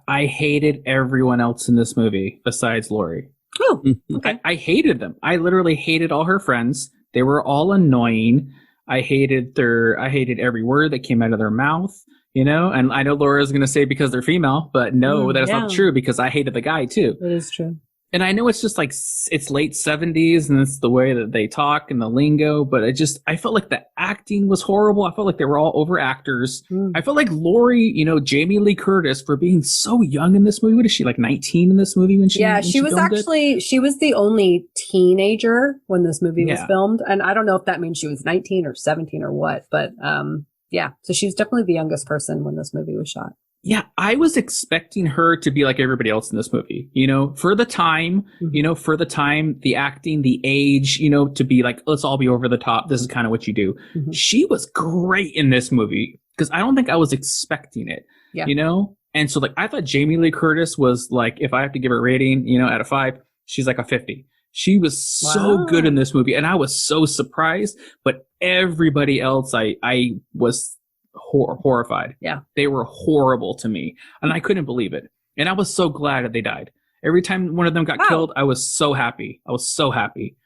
I hated everyone else in this movie besides Laurie. Oh, okay. I hated them. I literally hated all her friends. They were all annoying. I hated every word that came out of their mouth, and I know Laura's going to say because they're female, but no, that's not true because I hated the guy too. That is true. And I know it's just it's late 70s and it's the way that they talk and the lingo, but I felt like the acting was horrible. I felt like they were all over actors. I felt like Laurie, Jamie Lee Curtis, for being so young in this movie. What is she, 19 in this movie when she she was the only teenager when this movie was filmed. And I don't know if that means she was 19 or 17 or what, but so she was definitely the youngest person when this movie was shot. Yeah, I was expecting her to be like everybody else in this movie, for the time, the acting, the age, to be let's all be over the top. This is kind of what you do. She was great in this movie because I don't think I was expecting it, And so I thought Jamie Lee Curtis was if I have to give her a rating, out of 5, she's a 50. She was so good in this movie. And I was so surprised, but everybody else, I was horrified. Yeah. They were horrible to me. And I couldn't believe it. And I was so glad that they died. Every time one of them got killed, I was so happy.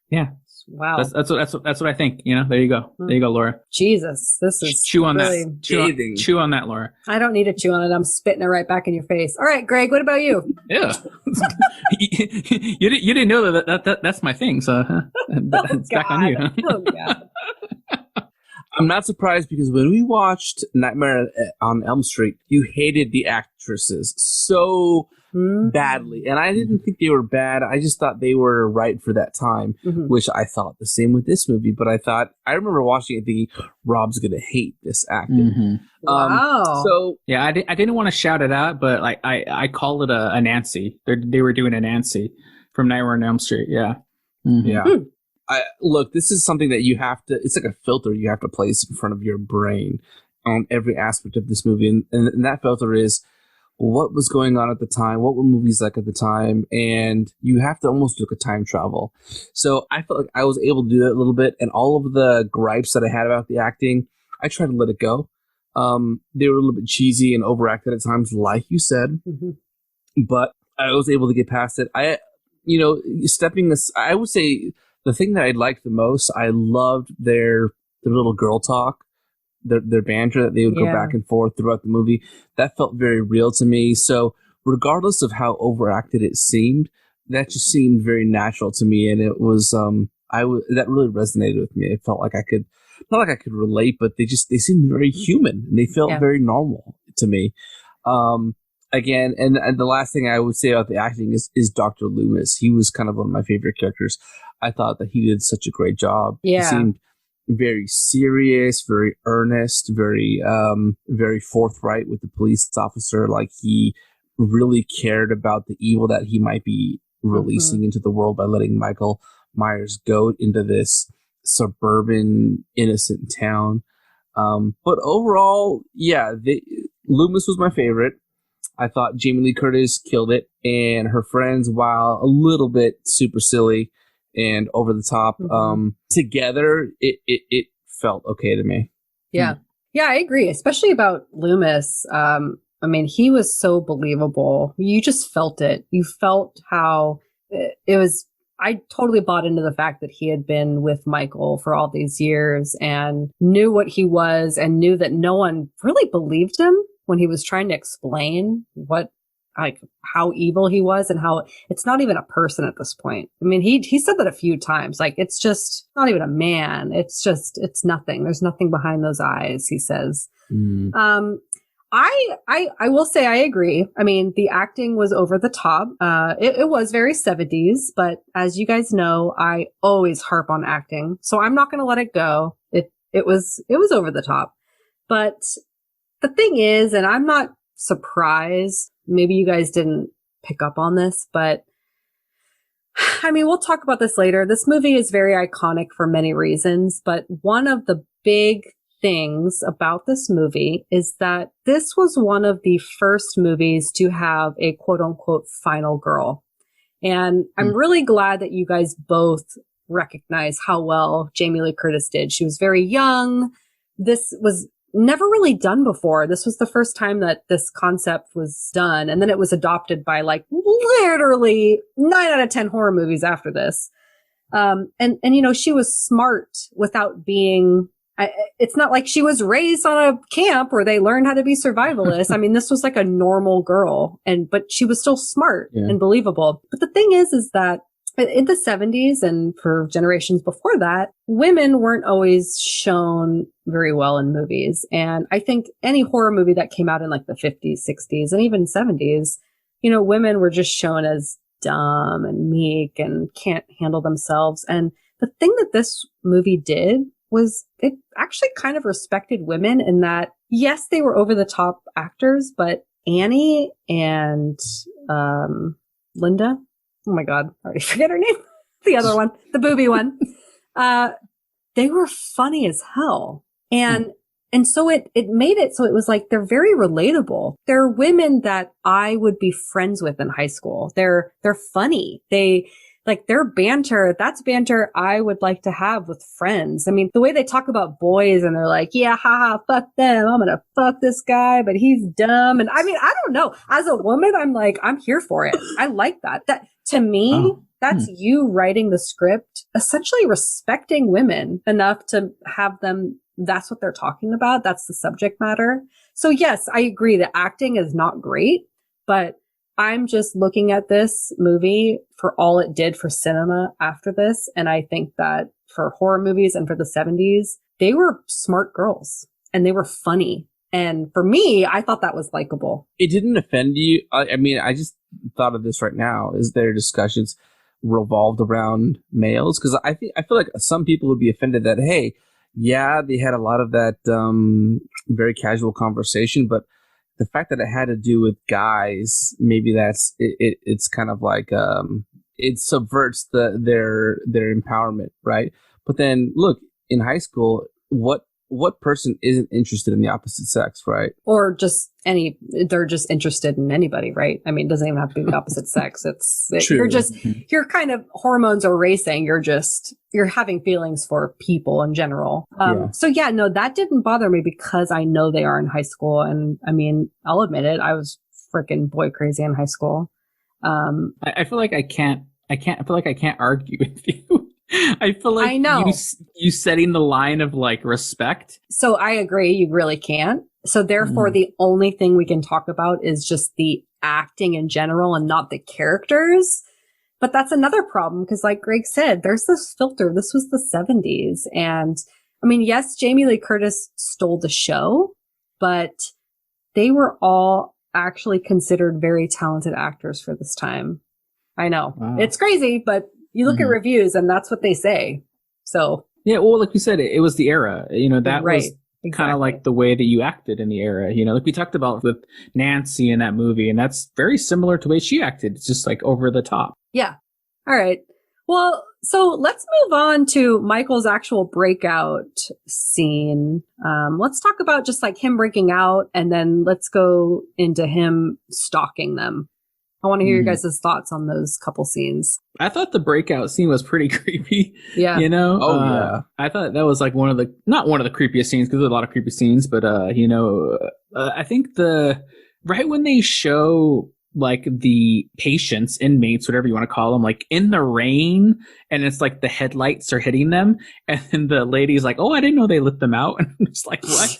Yeah. Wow. That's what I think. You know, there you go. There you go, Laura. Jesus, this is chew on really that. Chew on that, Laura. I don't need to chew on it. I'm spitting it right back in your face. All right, Greg, what about you? Yeah. you didn't know that's my thing, so it's back on you. Oh God. I'm not surprised because when we watched Nightmare on Elm Street, you hated the actresses so badly. And I didn't think they were bad. I just thought they were right for that time, which I thought the same with this movie. But I remember watching it thinking, Rob's going to hate this acting. Wow. So yeah, I didn't want to shout it out, but like I call it a Nancy. They were doing a Nancy from Nightmare on Elm Street. Yeah. Yeah. Look, this is something that you have to, it's like a filter you have to place in front of your brain on every aspect of this movie. And that filter is what was going on at the time, what were movies like at the time, and you have to almost do like a time travel. So I felt like I was able to do that a little bit, and all of the gripes that I had about the acting, I tried to let it go. They were a little bit cheesy and overacted at times, like you said, but I was able to get past it. I would say the thing that I liked the most, I loved their little girl talk, their banter that they would go back and forth throughout the movie. That felt very real to me. So regardless of how overacted it seemed, that just seemed very natural to me, and it was that really resonated with me. It felt like I could, not like I could relate, but they seemed very human and they felt very normal to me. Again, and the last thing I would say about the acting is Dr. Loomis. He was kind of one of my favorite characters. I thought that he did such a great job. Yeah. He seemed very serious, very earnest, very forthright with the police officer. Like he really cared about the evil that he might be releasing into the world by letting Michael Myers go into this suburban innocent town. But overall, Loomis was my favorite. I thought Jamie Lee Curtis killed it, and her friends, while a little bit super silly and over the top, together, it felt okay to me. Yeah. Yeah, I agree, especially about Loomis. I mean, he was so believable. You just felt it. You felt how it was. I totally bought into the fact that he had been with Michael for all these years and knew what he was and knew that no one really believed him when he was trying to explain how evil he was and how it's not even a person at this point. I mean, he said that a few times, like, it's just not even a man. It's nothing. There's nothing behind those eyes, he says. I will say I agree. I mean, the acting was over the top. It was very 70s, but as you guys know, I always harp on acting. So I'm not going to let it go. It was over the top. But the thing is, and I'm not surprised, maybe you guys didn't pick up on this, but I mean, we'll talk about this later. This movie is very iconic for many reasons, but one of the big things about this movie is that this was one of the first movies to have a quote unquote final girl. And I'm really glad that you guys both recognize how well Jamie Lee Curtis did. She was very young. This was never really done before. This was the first time that this concept was done. And then it was adopted by like literally 9 out of 10 horror movies after this. And you know, she was smart without being, it's not like she was raised on a camp where they learned how to be survivalists. I mean, this was like a normal girl, but she was still smart and believable. But the thing is that in the 70s and for generations before that, women weren't always shown very well in movies. And I think any horror movie that came out in like the 50s, 60s, and even 70s, you know, women were just shown as dumb and meek and can't handle themselves. And the thing that this movie did was it actually kind of respected women in that, yes, they were over the top actors, but Annie and Linda, oh my God, I already forget her name. The other one, the booby one. They were funny as hell. And so it made it so it was like, they're very relatable. They're women that I would be friends with in high school. They're funny. They like their banter. That's banter I would like to have with friends. I mean, the way they talk about boys and they're like, yeah, haha, fuck them. I'm going to fuck this guy, but he's dumb. And I mean, I don't know. As a woman, I'm like, I'm here for it. I like that. That to me, That's you writing the script, essentially respecting women enough to have them, that's what they're talking about. That's the subject matter. So yes, I agree that acting is not great, but I'm just looking at this movie for all it did for cinema after this. And I think that for horror movies and for the 70s, they were smart girls and they were funny. And for me, I thought that was likable. It didn't offend you. I mean, I just thought of this right now. Is there discussions revolved around males? Because I feel like some people would be offended that, hey, yeah, they had a lot of that very casual conversation, but the fact that it had to do with guys, maybe that's it. It's kind of like it subverts their empowerment, right? But then look, in high school, what person isn't interested in the opposite sex, right? Or just they're just interested in anybody, right? I mean, it doesn't even have to be the opposite sex. You're just, you're kind of, hormones are racing. You're having feelings for people in general. So yeah, no, that didn't bother me because I know they are in high school. And I mean, I'll admit it. I was freaking boy crazy in high school. I feel like I feel like I can't argue with you. I feel like I know. You setting the line of like respect. So I agree. You really can't. So therefore, the only thing we can talk about is just the acting in general and not the characters. But that's another problem because like Greg said, there's this filter. This was the 70s. And I mean, yes, Jamie Lee Curtis stole the show, but they were all actually considered very talented actors for this time. I know. Wow. It's crazy, but you look at reviews and that's what they say. So yeah, well, like you said, it was the era. You know, that right. was kind of like the way that you acted in the era. You know, like we talked about with Nancy in that movie, and that's very similar to the way she acted. It's just like over the top. Yeah. All right. Well, so let's move on to Michael's actual breakout scene. Let's talk about just like him breaking out, and then let's go into him stalking them. I want to hear your guys' thoughts on those couple scenes. I thought the breakout scene was pretty creepy. Yeah. You know? Yeah. I thought that was like not one of the creepiest scenes because there's a lot of creepy scenes, but, I think right when they show like the patients, inmates, whatever you want to call them, like in the rain, and it's like the headlights are hitting them, and then the lady's like, "Oh, I didn't know they lit them out." And it's like, what?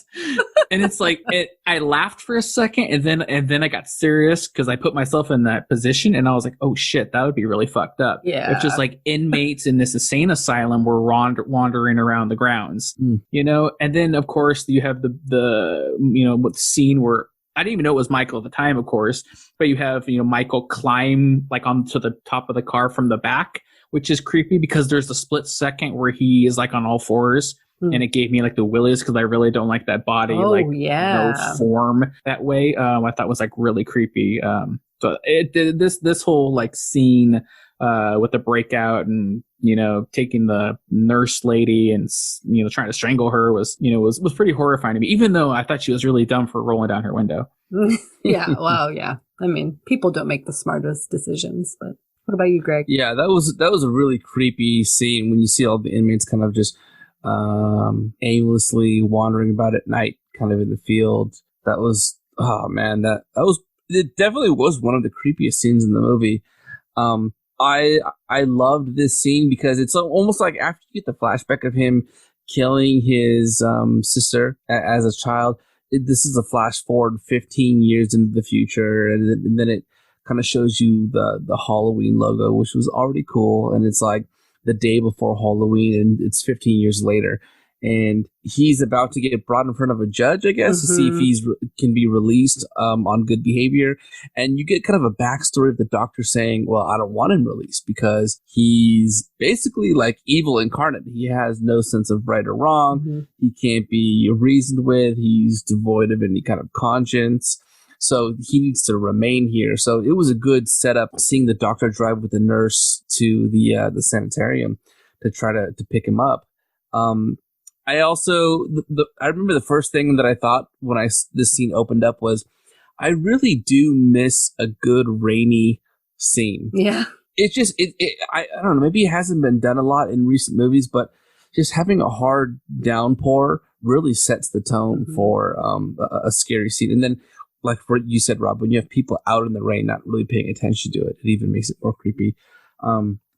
And it's like I laughed for a second, and then I got serious because I put myself in that position, and I was like, "Oh shit, that would be really fucked up." Yeah, if just like inmates in this insane asylum were wandering around the grounds, you know. And then of course you have the scene where I didn't even know it was Michael at the time, of course, but you have, Michael climb like onto the top of the car from the back, which is creepy because there's a split second where he is like on all fours, and it gave me like the willies because I really don't like that body, form that way. I thought was like really creepy. So this whole like scene with the breakout and taking the nurse lady and trying to strangle her was pretty horrifying to me, even though I thought she was really dumb for rolling down her window. Yeah, well, yeah. I mean, people don't make the smartest decisions, but what about you, Greg? Yeah, that was a really creepy scene when you see all the inmates kind of just aimlessly wandering about at night, kind of in the field. That was, oh man, it definitely was one of the creepiest scenes in the movie. I loved this scene because it's almost like after you get the flashback of him killing his sister as a child, this is a flash forward 15 years into the future, and then it kind of shows you the Halloween logo, which was already cool, and it's like the day before Halloween, and it's 15 years later. And he's about to get brought in front of a judge, I guess, to see if he's can be released on good behavior. And you get kind of a backstory of the doctor saying, well, I don't want him released because he's basically like evil incarnate. He has no sense of right or wrong. He can't be reasoned with. He's devoid of any kind of conscience. So he needs to remain here. So it was a good setup seeing the doctor drive with the nurse to the sanitarium to try to pick him up. I also, I remember the first thing that I thought when this scene opened up was, I really do miss a good rainy scene. Yeah. It's just, I don't know, maybe it hasn't been done a lot in recent movies, but just having a hard downpour really sets the tone for a scary scene. And then, like what you said, Rob, when you have people out in the rain not really paying attention to it, it even makes it more creepy.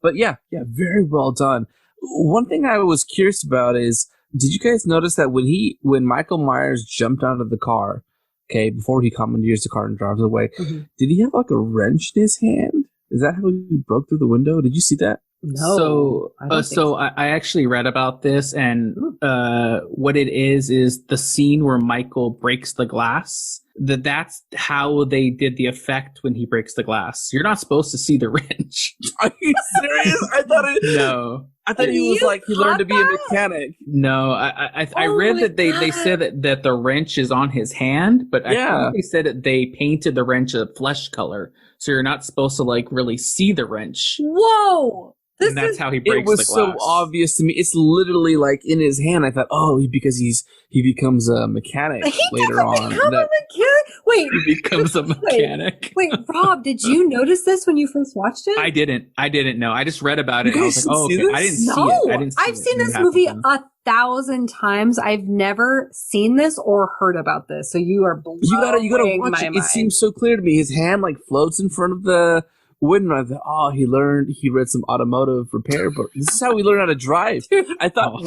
But yeah, very well done. One thing I was curious about is, did you guys notice that when Michael Myers jumped out of the car, okay, before he commandeers the car and drives away, did he have like a wrench in his hand? Is that how he broke through the window? Did you see that? No. I actually read about this, and what it is the scene where Michael breaks the glass. That's how they did the effect when he breaks the glass. You're not supposed to see the wrench. Are you serious? I thought No. I thought he was like he learned to be a mechanic. No, I read that they said that the wrench is on his hand, but I think they said that they painted the wrench a flesh color, so you're not supposed to like really see the wrench. Whoa. And that's how he breaks the glass. It was so obvious to me. It's literally like in his hand. I thought, because he becomes a mechanic later on. Become a mechanic? Wait. He becomes a mechanic. Wait, Rob, did you notice this when you first watched it? I didn't know. I just read about it. You And I was like, okay. I didn't see it. I've seen this movie 1,000 times. I've never seen this or heard about this. So you are blowing You gotta watch it. mind. It seems so clear to me. His hand like floats in front of the window. I thought, he read some automotive repair, but this is how we learn how to drive. I thought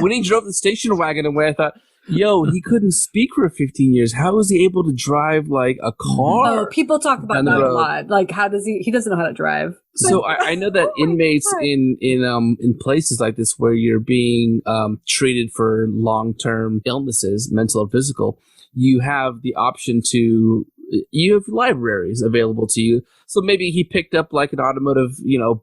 when he drove the station wagon away, I thought, he couldn't speak for 15 years. How was he able to drive like a car? Oh, people talk about that a lot. Like, how does he doesn't know how to drive. So I know that inmates in places like this where you're being treated for long-term illnesses, mental or physical, you have the option you have libraries available to you. So maybe he picked up like an automotive,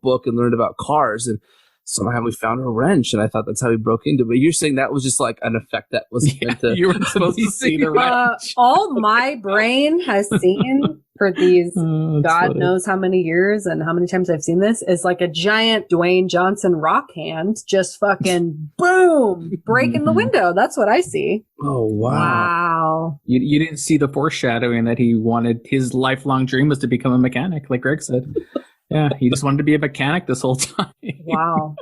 book and learned about cars, and somehow we found a wrench, and I thought that's how he broke into it. But you're saying that was just like an effect that was meant to... You were supposed to see the wrench. All my brain has seen for these God knows how many years and how many times I've seen this is like a giant Dwayne Johnson rock hand just fucking boom, breaking the window. That's what I see. Oh, wow. You didn't see the foreshadowing that his lifelong dream was to become a mechanic, like Greg said. Yeah, he just wanted to be a mechanic this whole time. Wow.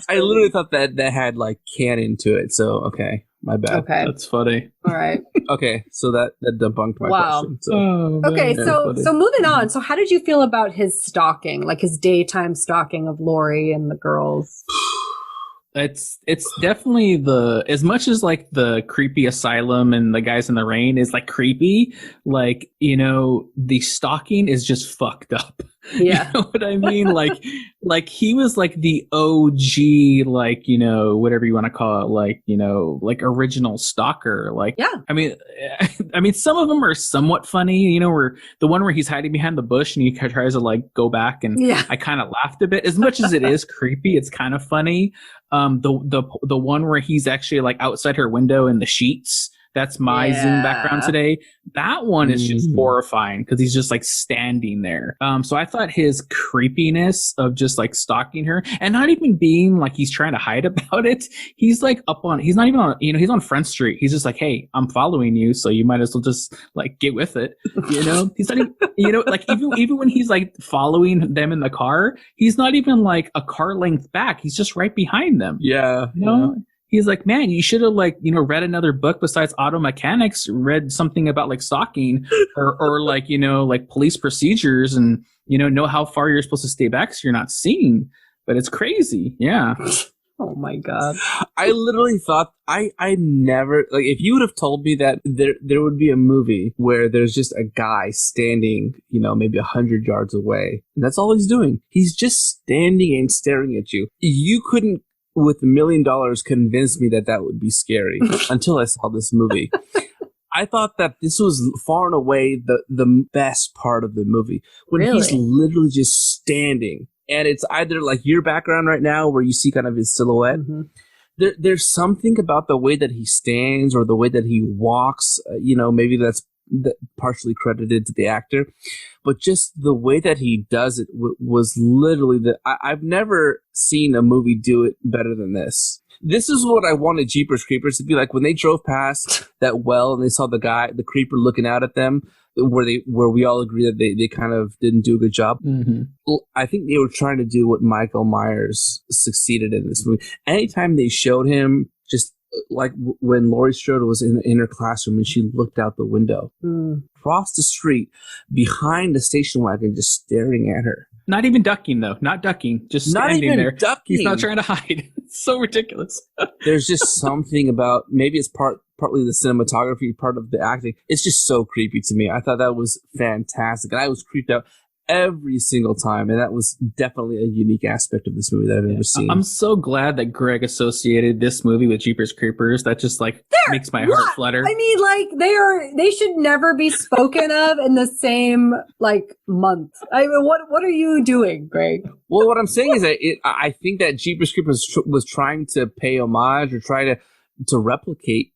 I literally thought that had like canon to it. So, okay, my bad. Okay. That's funny. All right. Okay, so that debunked my question. So. Okay, so moving on. So how did you feel about his stalking, like his daytime stalking of Laurie and the girls? It's definitely as much as like the creepy asylum and the guys in the rain is like creepy, like, the stalking is just fucked up. Yeah. You know what I mean? Like he was like the OG, like, whatever you want to call it, like, like original stalker. Like, yeah. I mean, some of them are somewhat funny, where the one where he's hiding behind the bush and he tries to like go back, and I kind of laughed a bit. As much as it is creepy, it's kind of funny. The one where he's actually like outside her window in the sheets. That's my Zoom background today. That one is just horrifying because he's just like standing there. So I thought his creepiness of just like stalking her and not even being like he's trying to hide about it. He's like he's not even on, he's on Front Street. He's just like, hey, I'm following you, so you might as well just like get with it. He's not even, like even when he's like following them in the car, he's not even like a car length back. He's just right behind them. Yeah. He's like, man, you should have like, read another book besides auto mechanics, read something about like stalking or like, like police procedures and, know how far you're supposed to stay back so you're not seen. But it's crazy. Yeah. Oh my God. I literally thought I never, like, if you would have told me that there would be a movie where there's just a guy standing, maybe 100 yards away, and that's all he's doing. He's just standing and staring at you. You couldn't, with $1 million, convinced me that would be scary until I saw this movie. I thought that this was far and away the best part of the movie when he's literally just standing, and it's either like your background right now where you see kind of his silhouette. There's something about the way that he stands or the way that he walks. Maybe that's partially credited to the actor, but just the way that he does it was literally I've never seen a movie do it better than this. This is what I wanted Jeepers Creepers to be like when they drove past that well and they saw the creeper looking out at them, where we all agree that they kind of didn't do a good job. I think they were trying to do what Michael Myers succeeded in this movie. Anytime they showed him, just like when Laurie Strode was in her classroom and she looked out the window across the street behind the station wagon, just staring at her. Not even ducking, though. Not ducking. Just Not standing even there. ducking. He's not trying to hide. It's so ridiculous. There's just something about, maybe it's partly the cinematography, part of the acting. It's just so creepy to me. I thought that was fantastic. And I was creeped out every single time. And that was definitely a unique aspect of this movie that I've ever seen. I'm so glad that Greg associated this movie with Jeepers Creepers. That just makes my heart flutter. I mean, they should never be spoken of in the same month. I mean, what are you doing, Greg? Well, what I'm saying is that I think that Jeepers Creepers was trying to pay homage or try to replicate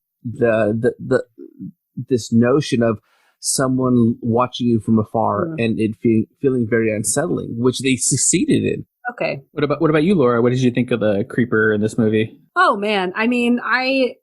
this notion of someone watching you from afar and it feeling very unsettling, which they succeeded in. Okay. What about you, Laura? What did you think of the creeper in this movie? Oh man, I mean, I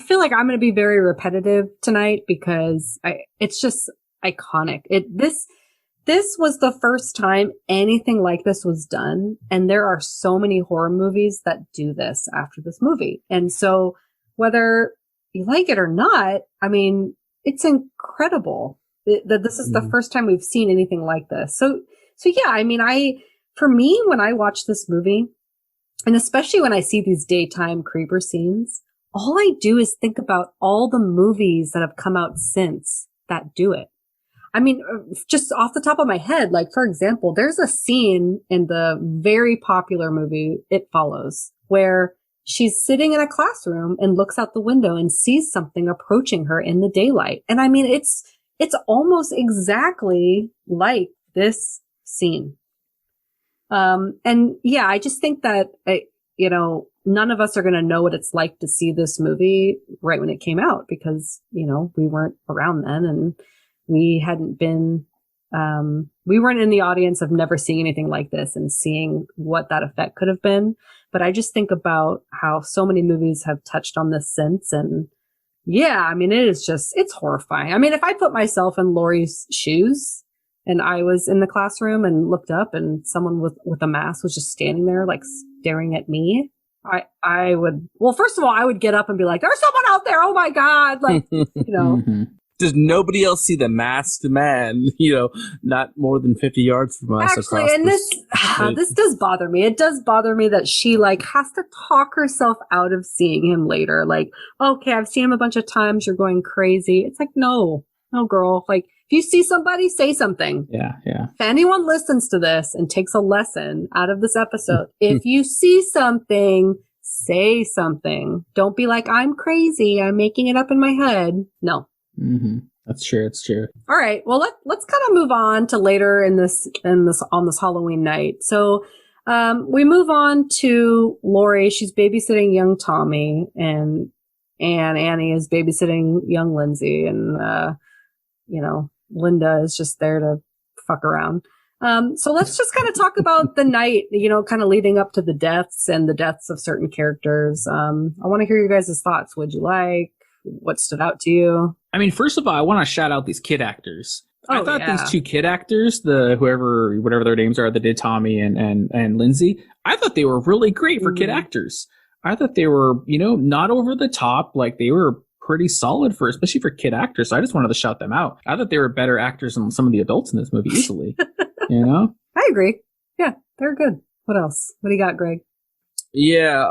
feel like I'm going to be very repetitive tonight because it's just iconic. This was the first time anything like this was done, and there are so many horror movies that do this after this movie. And so whether you like it or not, I mean, it's incredible that this is the first time we've seen anything like this. So yeah, I mean, for me, when I watch this movie, and especially when I see these daytime creeper scenes, all I do is think about all the movies that have come out since that do it. I mean, just off the top of my head, for example, there's a scene in the very popular movie, It Follows, where she's sitting in a classroom and looks out the window and sees something approaching her in the daylight. And I mean, it's almost exactly like this scene. And yeah, I just think that, none of us are going to know what it's like to see this movie right when it came out because, we weren't around then and we hadn't been, we weren't in the audience of never seeing anything like this and seeing what that effect could have been. But I just think about how so many movies have touched on this since. And yeah, I mean, it's horrifying. I mean, if I put myself in Laurie's shoes and I was in the classroom and looked up and someone with a mask was just standing there, staring at me, I would, well, first of all, I would get up and be like, there's someone out there. Oh my God. Mm-hmm. Does nobody else see the masked man, not more than 50 yards from us? Actually, and this does bother me. It does bother me that she has to talk herself out of seeing him later. Okay, I've seen him a bunch of times. You're going crazy. It's no, girl. If you see somebody, say something. Yeah. If anyone listens to this and takes a lesson out of this episode, if you see something, say something. Don't be like, I'm crazy. I'm making it up in my head. No. Mm-hmm. That's true. It's true. All right. Well, let's kind of move on to later on this Halloween night. So, we move on to Laurie. She's babysitting young Tommy, and Annie is babysitting young Lindsay, and Linda is just there to fuck around. So let's just kind of talk about the night, kind of leading up to the deaths and the deaths of certain characters. I want to hear your guys' thoughts. What'd you like? What stood out to you? I mean, first of all, I want to shout out these kid actors. I thought these two kid actors, whatever their names are, that did Tommy and Lindsay, I thought they were really great for kid actors. I thought they were, not over the top. They were pretty solid especially for kid actors. So I just wanted to shout them out. I thought they were better actors than some of the adults in this movie easily. I agree. Yeah, they're good. What else? What do you got, Greg? Yeah,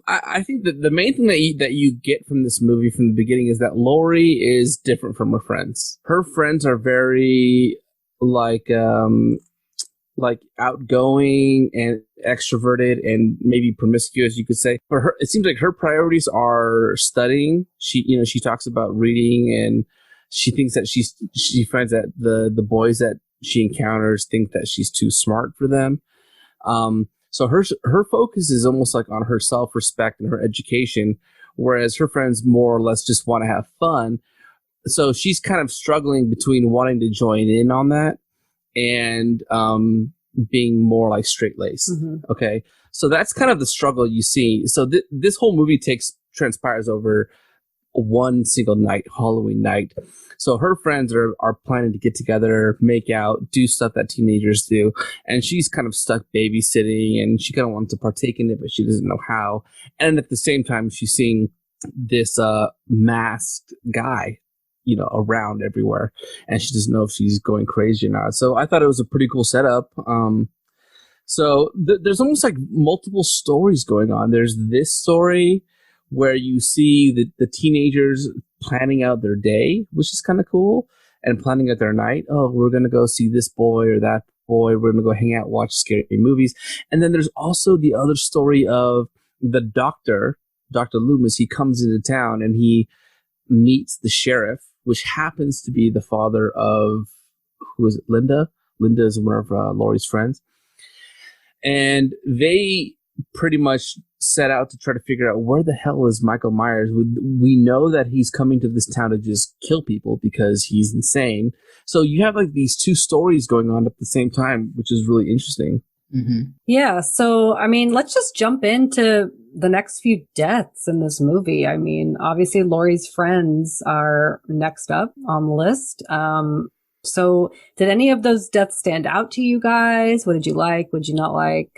I think that the main thing that you get from this movie from the beginning is that Laurie is different from her friends. Her friends are very outgoing and extroverted and maybe promiscuous, you could say. But it seems like her priorities are studying. She talks about reading, and she thinks that she finds that the boys that she encounters think that she's too smart for them. So her focus is almost on her self-respect and her education, whereas her friends more or less just want to have fun. So she's kind of struggling between wanting to join in on that and being more straight-laced. Mm-hmm. Okay, so that's kind of the struggle you see. So this whole movie transpires over one single night, Halloween night. So her friends are planning to get together, make out, do stuff that teenagers do. And she's kind of stuck babysitting, and she kind of wants to partake in it, but she doesn't know how. And at the same time, she's seeing this masked guy, around everywhere, and she doesn't know if she's going crazy or not. So I thought it was a pretty cool setup. So there's almost like multiple stories going on. There's this story where you see the teenagers planning out their day, which is kind of cool, and planning out their night. Oh, we're going to go see this boy or that boy. We're going to go hang out, watch scary movies. And then there's also the other story of the doctor, Dr. Loomis. He comes into town and he meets the sheriff, which happens to be the father of, who is it, Linda? Linda is one of Laurie's friends. And they pretty much set out to try to figure out where the hell is Michael Myers. We know that he's coming to this town to just kill people because he's insane. So you have like these two stories going on at the same time, which is really interesting. Mm-hmm. Yeah. So, I mean, let's just jump into the next few deaths in this movie. I mean, obviously Laurie's friends are next up on the list. So did any of those deaths stand out to you guys? What did you like? What did you not like?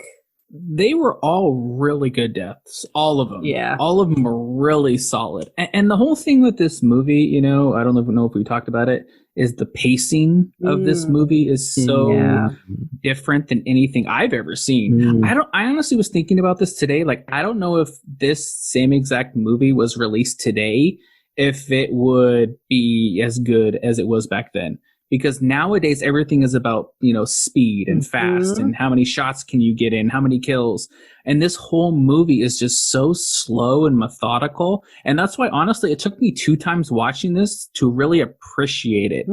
They were all really good deaths. All of them. Yeah. All of them were really solid. And the whole thing with this movie, I don't even know if we talked about it, is the pacing of this movie is so different than anything I've ever seen. I honestly was thinking about this today. Like, I don't know if this same exact movie was released today, if it would be as good as it was back then. Because nowadays everything is about, speed and fast and how many shots can you get in, how many kills. And this whole movie is just so slow and methodical. And that's why, honestly, it took me 2 times watching this to really appreciate it.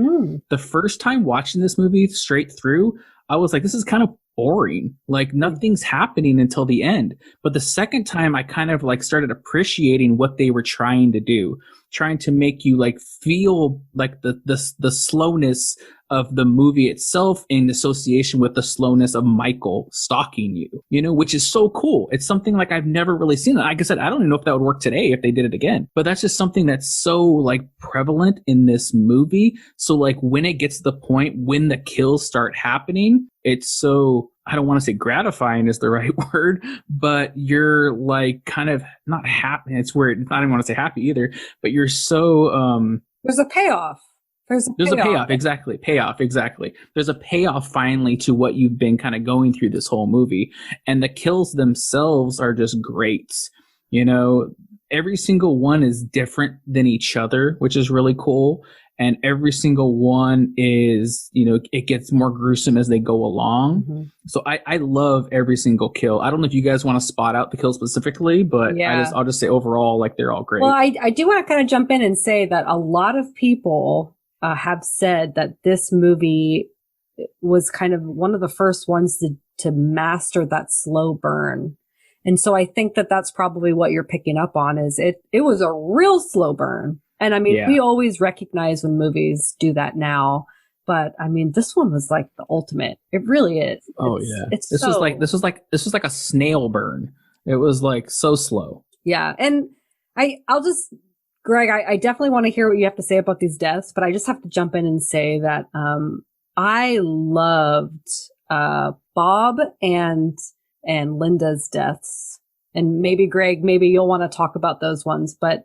The first time watching this movie straight through, I was like, this is kind of boring. Like, nothing's happening until the end. But the second time, I kind of like started appreciating what they were trying to do, trying to make you like feel like the slowness of the movie itself in association with the slowness of Michael stalking you, which is so cool. It's something like I've never really seen. Like I said, I don't even know if that would work today if they did it again, but that's just something that's so like prevalent in this movie. So like when it gets to the point when the kills start happening, it's so, I don't want to say gratifying is the right word, but you're like kind of not happy. It's weird. I don't want to say happy either, but you're so, there's a payoff. There's a payoff. Exactly. Payoff. Exactly. There's a payoff finally to what you've been kind of going through this whole movie. And the kills themselves are just great. Every single one is different than each other, which is really cool. And every single one is, it gets more gruesome as they go along. So I love every single kill. I don't know if you guys want to spot out the kill specifically, but I'll just say overall, like, they're all great. Well, I do want to kind of jump in and say that a lot of people have said that this movie was kind of one of the first ones to master that slow burn. And so I think that that's probably what you're picking up on is it was a real slow burn. And I mean, we always recognize when movies do that now, but I mean, this one was like the ultimate. It really is. This was like a snail burn. It was like so slow. Yeah. And I'll just, Greg, I definitely want to hear what you have to say about these deaths, but I just have to jump in and say that, I loved, Bob and Linda's deaths. And maybe Greg, maybe you'll want to talk about those ones, but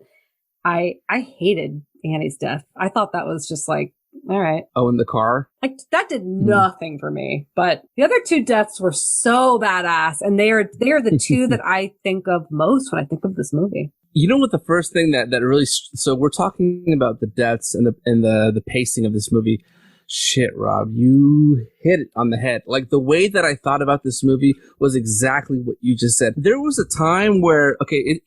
I hated Annie's death. I thought that was just like, all right. Oh, in the car? Like, that did nothing for me. But the other 2 deaths were so badass. And they are the 2 that I think of most when I think of this movie. You know what the first thing that really... So we're talking about the deaths and the pacing of this movie. Shit, Rob, you hit it on the head. Like, the way that I thought about this movie was exactly what you just said. There was a time where, okay,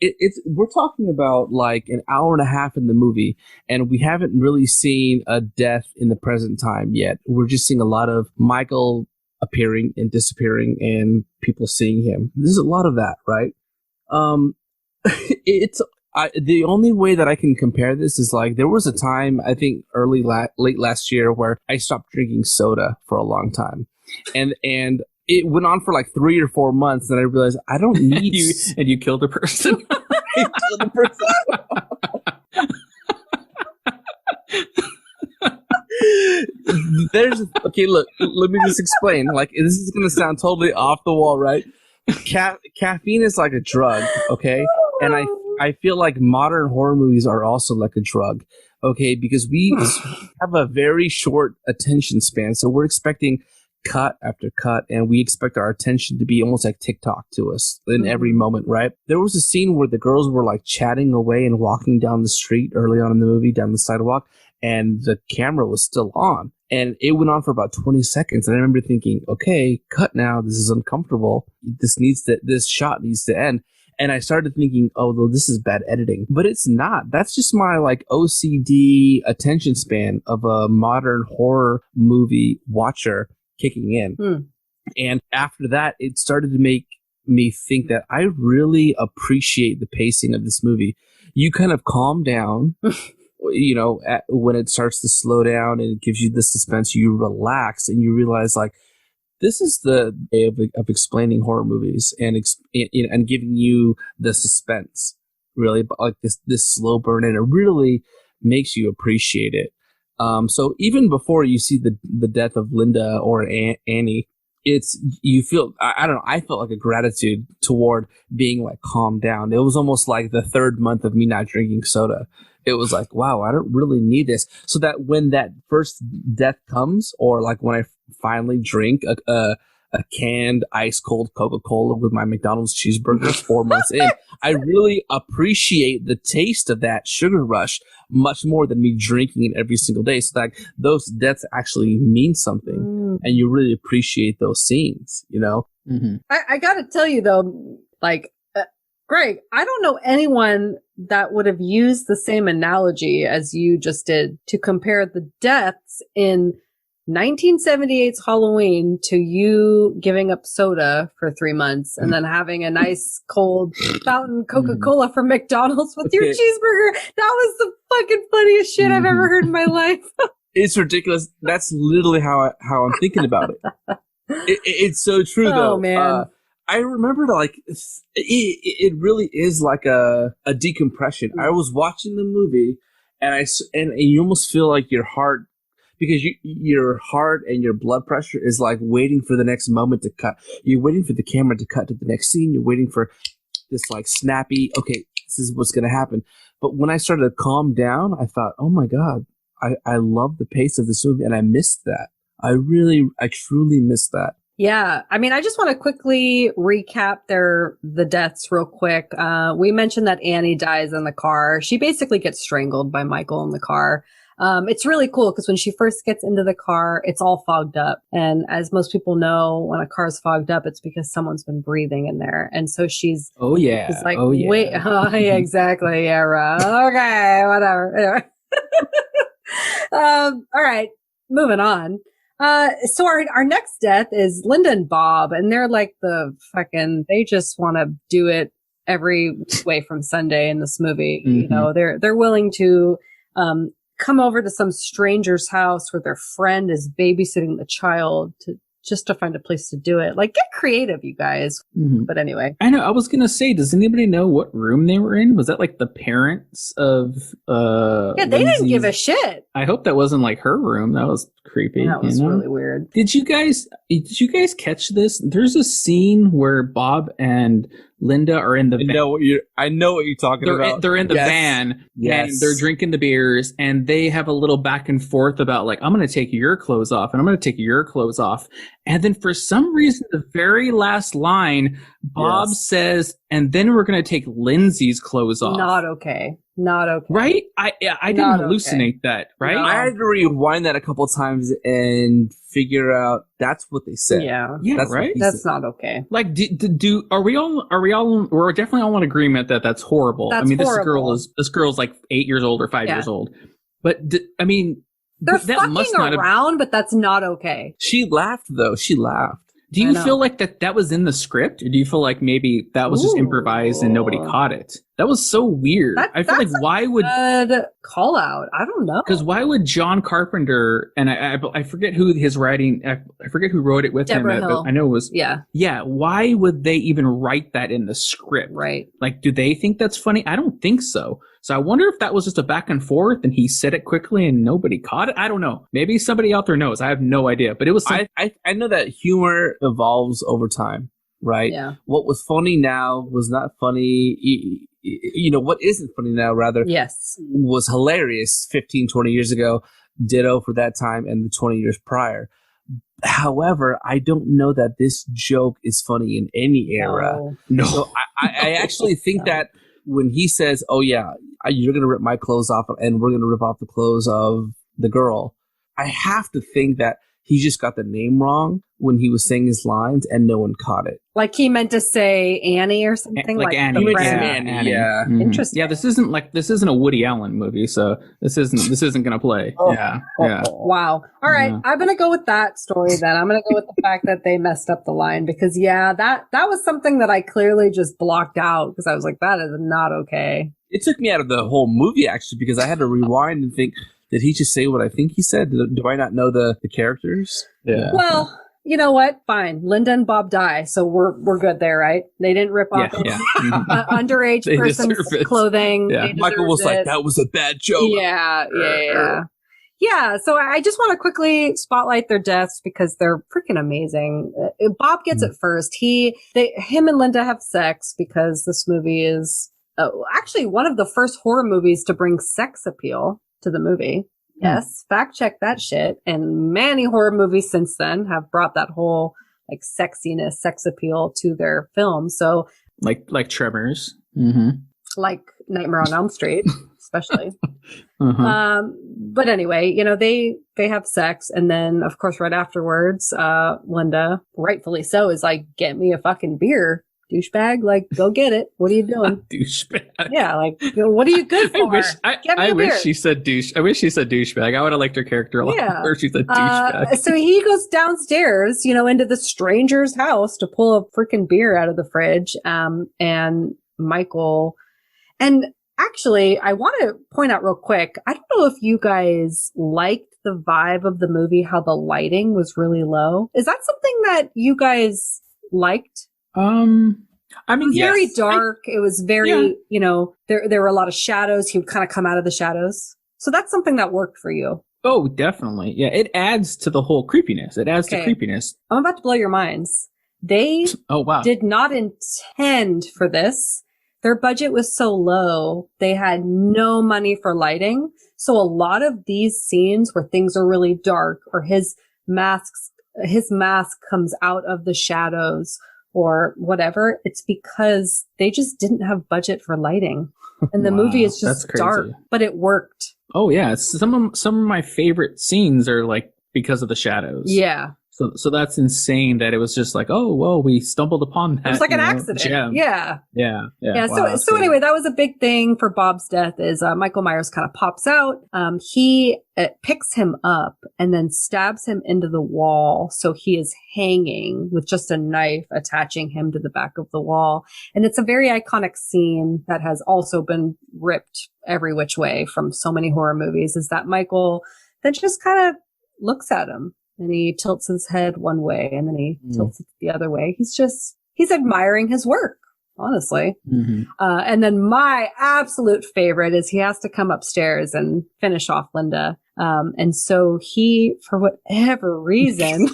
we're talking about like an hour and a half in the movie, and we haven't really seen a death in the present time yet. We're just seeing a lot of Michael appearing and disappearing and people seeing him. There's a lot of that, right? The only way that I can compare this is like there was a time, I think late last year, where I stopped drinking soda for a long time, and it went on for like 3 or 4 months, and I realized I don't need. And you killed a person. I killed a person. Look, let me just explain. Like, this is gonna sound totally off the wall, right? Caffeine is like a drug, okay? And I I feel like modern horror movies are also like a drug, okay? Because we have a very short attention span, so we're expecting cut after cut, and we expect our attention to be almost like TikTok to us in every moment, right? There was a scene where the girls were like chatting away and walking down the street early on in the movie, down the sidewalk, and the camera was still on. And it went on for about 20 seconds. And I remember thinking, okay, cut now. This is uncomfortable. This shot needs to end. And I started thinking, oh, well, this is bad editing. But it's not. That's just my like OCD attention span of a modern horror movie watcher kicking in. And after that, it started to make me think that I really appreciate the pacing of this movie. You kind of calm down. You know, when it starts to slow down and it gives you the suspense, you relax and you realize like this is the way of explaining horror movies and giving you the suspense, really, but like this slow burn, and it really makes you appreciate it. So even before you see the death of Linda or Annie, you feel, I don't know, I felt like a gratitude toward being like calmed down. It was almost like the third month of me not drinking soda. It was like, wow, I don't really need this. So that when that first death comes, or like when I finally drink a canned ice cold Coca-Cola with my McDonald's cheeseburger 4 months in, I really appreciate the taste of that sugar rush much more than me drinking it every single day. So that those deaths actually mean something, and you really appreciate those scenes, you know? I gotta tell you though, like, Greg, I don't know anyone that would have used the same analogy as you just did to compare the deaths in 1978's Halloween to you giving up soda for 3 months and then having a nice cold fountain Coca-Cola from McDonald's with your cheeseburger. That was the fucking funniest shit I've ever heard in my life. It's ridiculous. That's literally how I'm thinking about it. It's so true, though. Oh, man. I remember, like, it really is like a decompression. I was watching the movie, and you almost feel like your heart, because your heart and your blood pressure is like waiting for the next moment to cut. You're waiting for the camera to cut to the next scene. You're waiting for this like snappy, okay, this is what's going to happen. But when I started to calm down, I thought, oh my God, I love the pace of this movie, and I missed that. I truly missed that. Yeah. I mean, I just want to quickly recap the deaths real quick. We mentioned that Annie dies in the car. She basically gets strangled by Michael in the car. It's really cool because when she first gets into the car, it's all fogged up. And as most people know, when a car's fogged up, it's because someone's been breathing in there. And so she's like, wait, oh, yeah, exactly. Yeah, right. Okay, whatever. All right, moving on. So our next death is Linda and Bob, and they're like they just want to do it every way from Sunday in this movie. You know, they're willing to, come over to some stranger's house where their friend is babysitting the child just to find a place to do it. Like, get creative, you guys. But anyway. I know. I was going to say, does anybody know what room they were in? Was that like the parents of Yeah, they didn't give a shit. I hope that wasn't like her room. That was creepy. That was really weird. Did you guys catch this? There's a scene where Bob and Linda are in the van. I know what you're talking about. They're in the van, and they're drinking the beers, and they have a little back and forth about like, I'm going to take your clothes off, and I'm going to take your clothes off. And then for some reason, the very last line, Bob says, and then we're going to take Lindsay's clothes off. Not okay. Not okay. Right? I didn't hallucinate that, right? No. I had to rewind that a couple of times and figure out that's what they said. Yeah, that's right. That's not okay. Like, are we all? We're definitely all in agreement that that's horrible. That's horrible. This girl's like 8 years old or 5 years old. But I mean, they're that fucking must not around, but that's not okay. She laughed though. She laughed. Do you feel like that was in the script, or do you feel like maybe that was just improvised and nobody caught it? That was so weird. I feel like why would good call out? I don't know. Because why would John Carpenter, and I forget who his writing, I forget who wrote it with him. Hill. I know it was yeah. Why would they even write that in the script? Right. Like, do they think that's funny? I don't think so. So I wonder if that was just a back and forth and he said it quickly and nobody caught it. I don't know. Maybe somebody out there knows. I have no idea. But it was. I know that humor evolves over time, right? Yeah. What was funny now was not funny what isn't funny now, rather, Yes. was hilarious 15, 20 years ago, ditto for that time and the 20 years prior. However, I don't know that this joke is funny in any era. No. So I actually think that when he says, oh yeah, you're going to rip my clothes off and we're going to rip off the clothes of the girl, I have to think that he just got the name wrong when he was saying his lines and no one caught it. Like he meant to say Annie or something. Like Annie. the Yeah, friend. Annie. Yeah. Mhm. Interesting. Yeah, this isn't a Woody Allen movie, so this isn't going to play. Oh. Yeah. Wow. All right. Yeah. I'm going to go with that story then. I'm going to go with the fact that they messed up the line because that was something that I clearly just blocked out because I was like, that is not okay. It took me out of the whole movie, actually, because I had to rewind and think, did he just say what I think he said? Do I not know the characters? Yeah. Well, you know what? Fine. Linda and Bob die, so we're good there, right? They didn't rip off underage They person's deserve it. clothing. Yeah. They Michael was deserved like, it. that was a bad joke. Yeah, so I just want to quickly spotlight their deaths because they're freaking amazing. Bob gets it first. Him and Linda have sex because this movie is actually one of the first horror movies to bring sex appeal to the movie. Yes, fact check that shit. And many horror movies since then have brought that whole like sexiness, sex appeal to their film. So like Tremors. Mm-hmm. like Nightmare on Elm Street, especially. Uh-huh. But anyway, they have sex. And then of course, right afterwards, Linda, rightfully so, is like, get me a fucking beer, douchebag. Like, go get it. What are you doing? Douchebag. Yeah. Like, what are you good for? I wish she said douchebag. I would have liked her character a lot more if she said douchebag. So he goes downstairs, into the stranger's house to pull a freaking beer out of the fridge. And Michael, and actually, I want to point out real quick, I don't know if you guys liked the vibe of the movie, how the lighting was really low. Is that something that you guys liked? I mean, very yes. dark. It was very, there were a lot of shadows. He would kind of come out of the shadows. So that's something that worked for you. Oh, definitely. Yeah, it adds to the whole creepiness. It adds to creepiness. I'm about to blow your minds. They did not intend for this. Their budget was so low, they had no money for lighting. So a lot of these scenes where things are really dark or his mask comes out of the shadows or whatever, it's because they just didn't have budget for lighting. And the movie is just dark, but it worked. Oh yeah, some of my favorite scenes are like because of the shadows. Yeah. So that's insane that it was just like, oh, well, we stumbled upon that. It was like an accident. Gem. Yeah. Wow, so anyway, that was a big thing for Bob's death is Michael Myers kind of pops out. He picks him up and then stabs him into the wall. So he is hanging with just a knife attaching him to the back of the wall. And it's a very iconic scene that has also been ripped every which way from so many horror movies, is that Michael then just kind of looks at him. And he tilts his head one way and then he tilts it the other way. He's admiring his work, honestly. Mm-hmm. And then my absolute favorite is he has to come upstairs and finish off Linda. And so he, for whatever reason,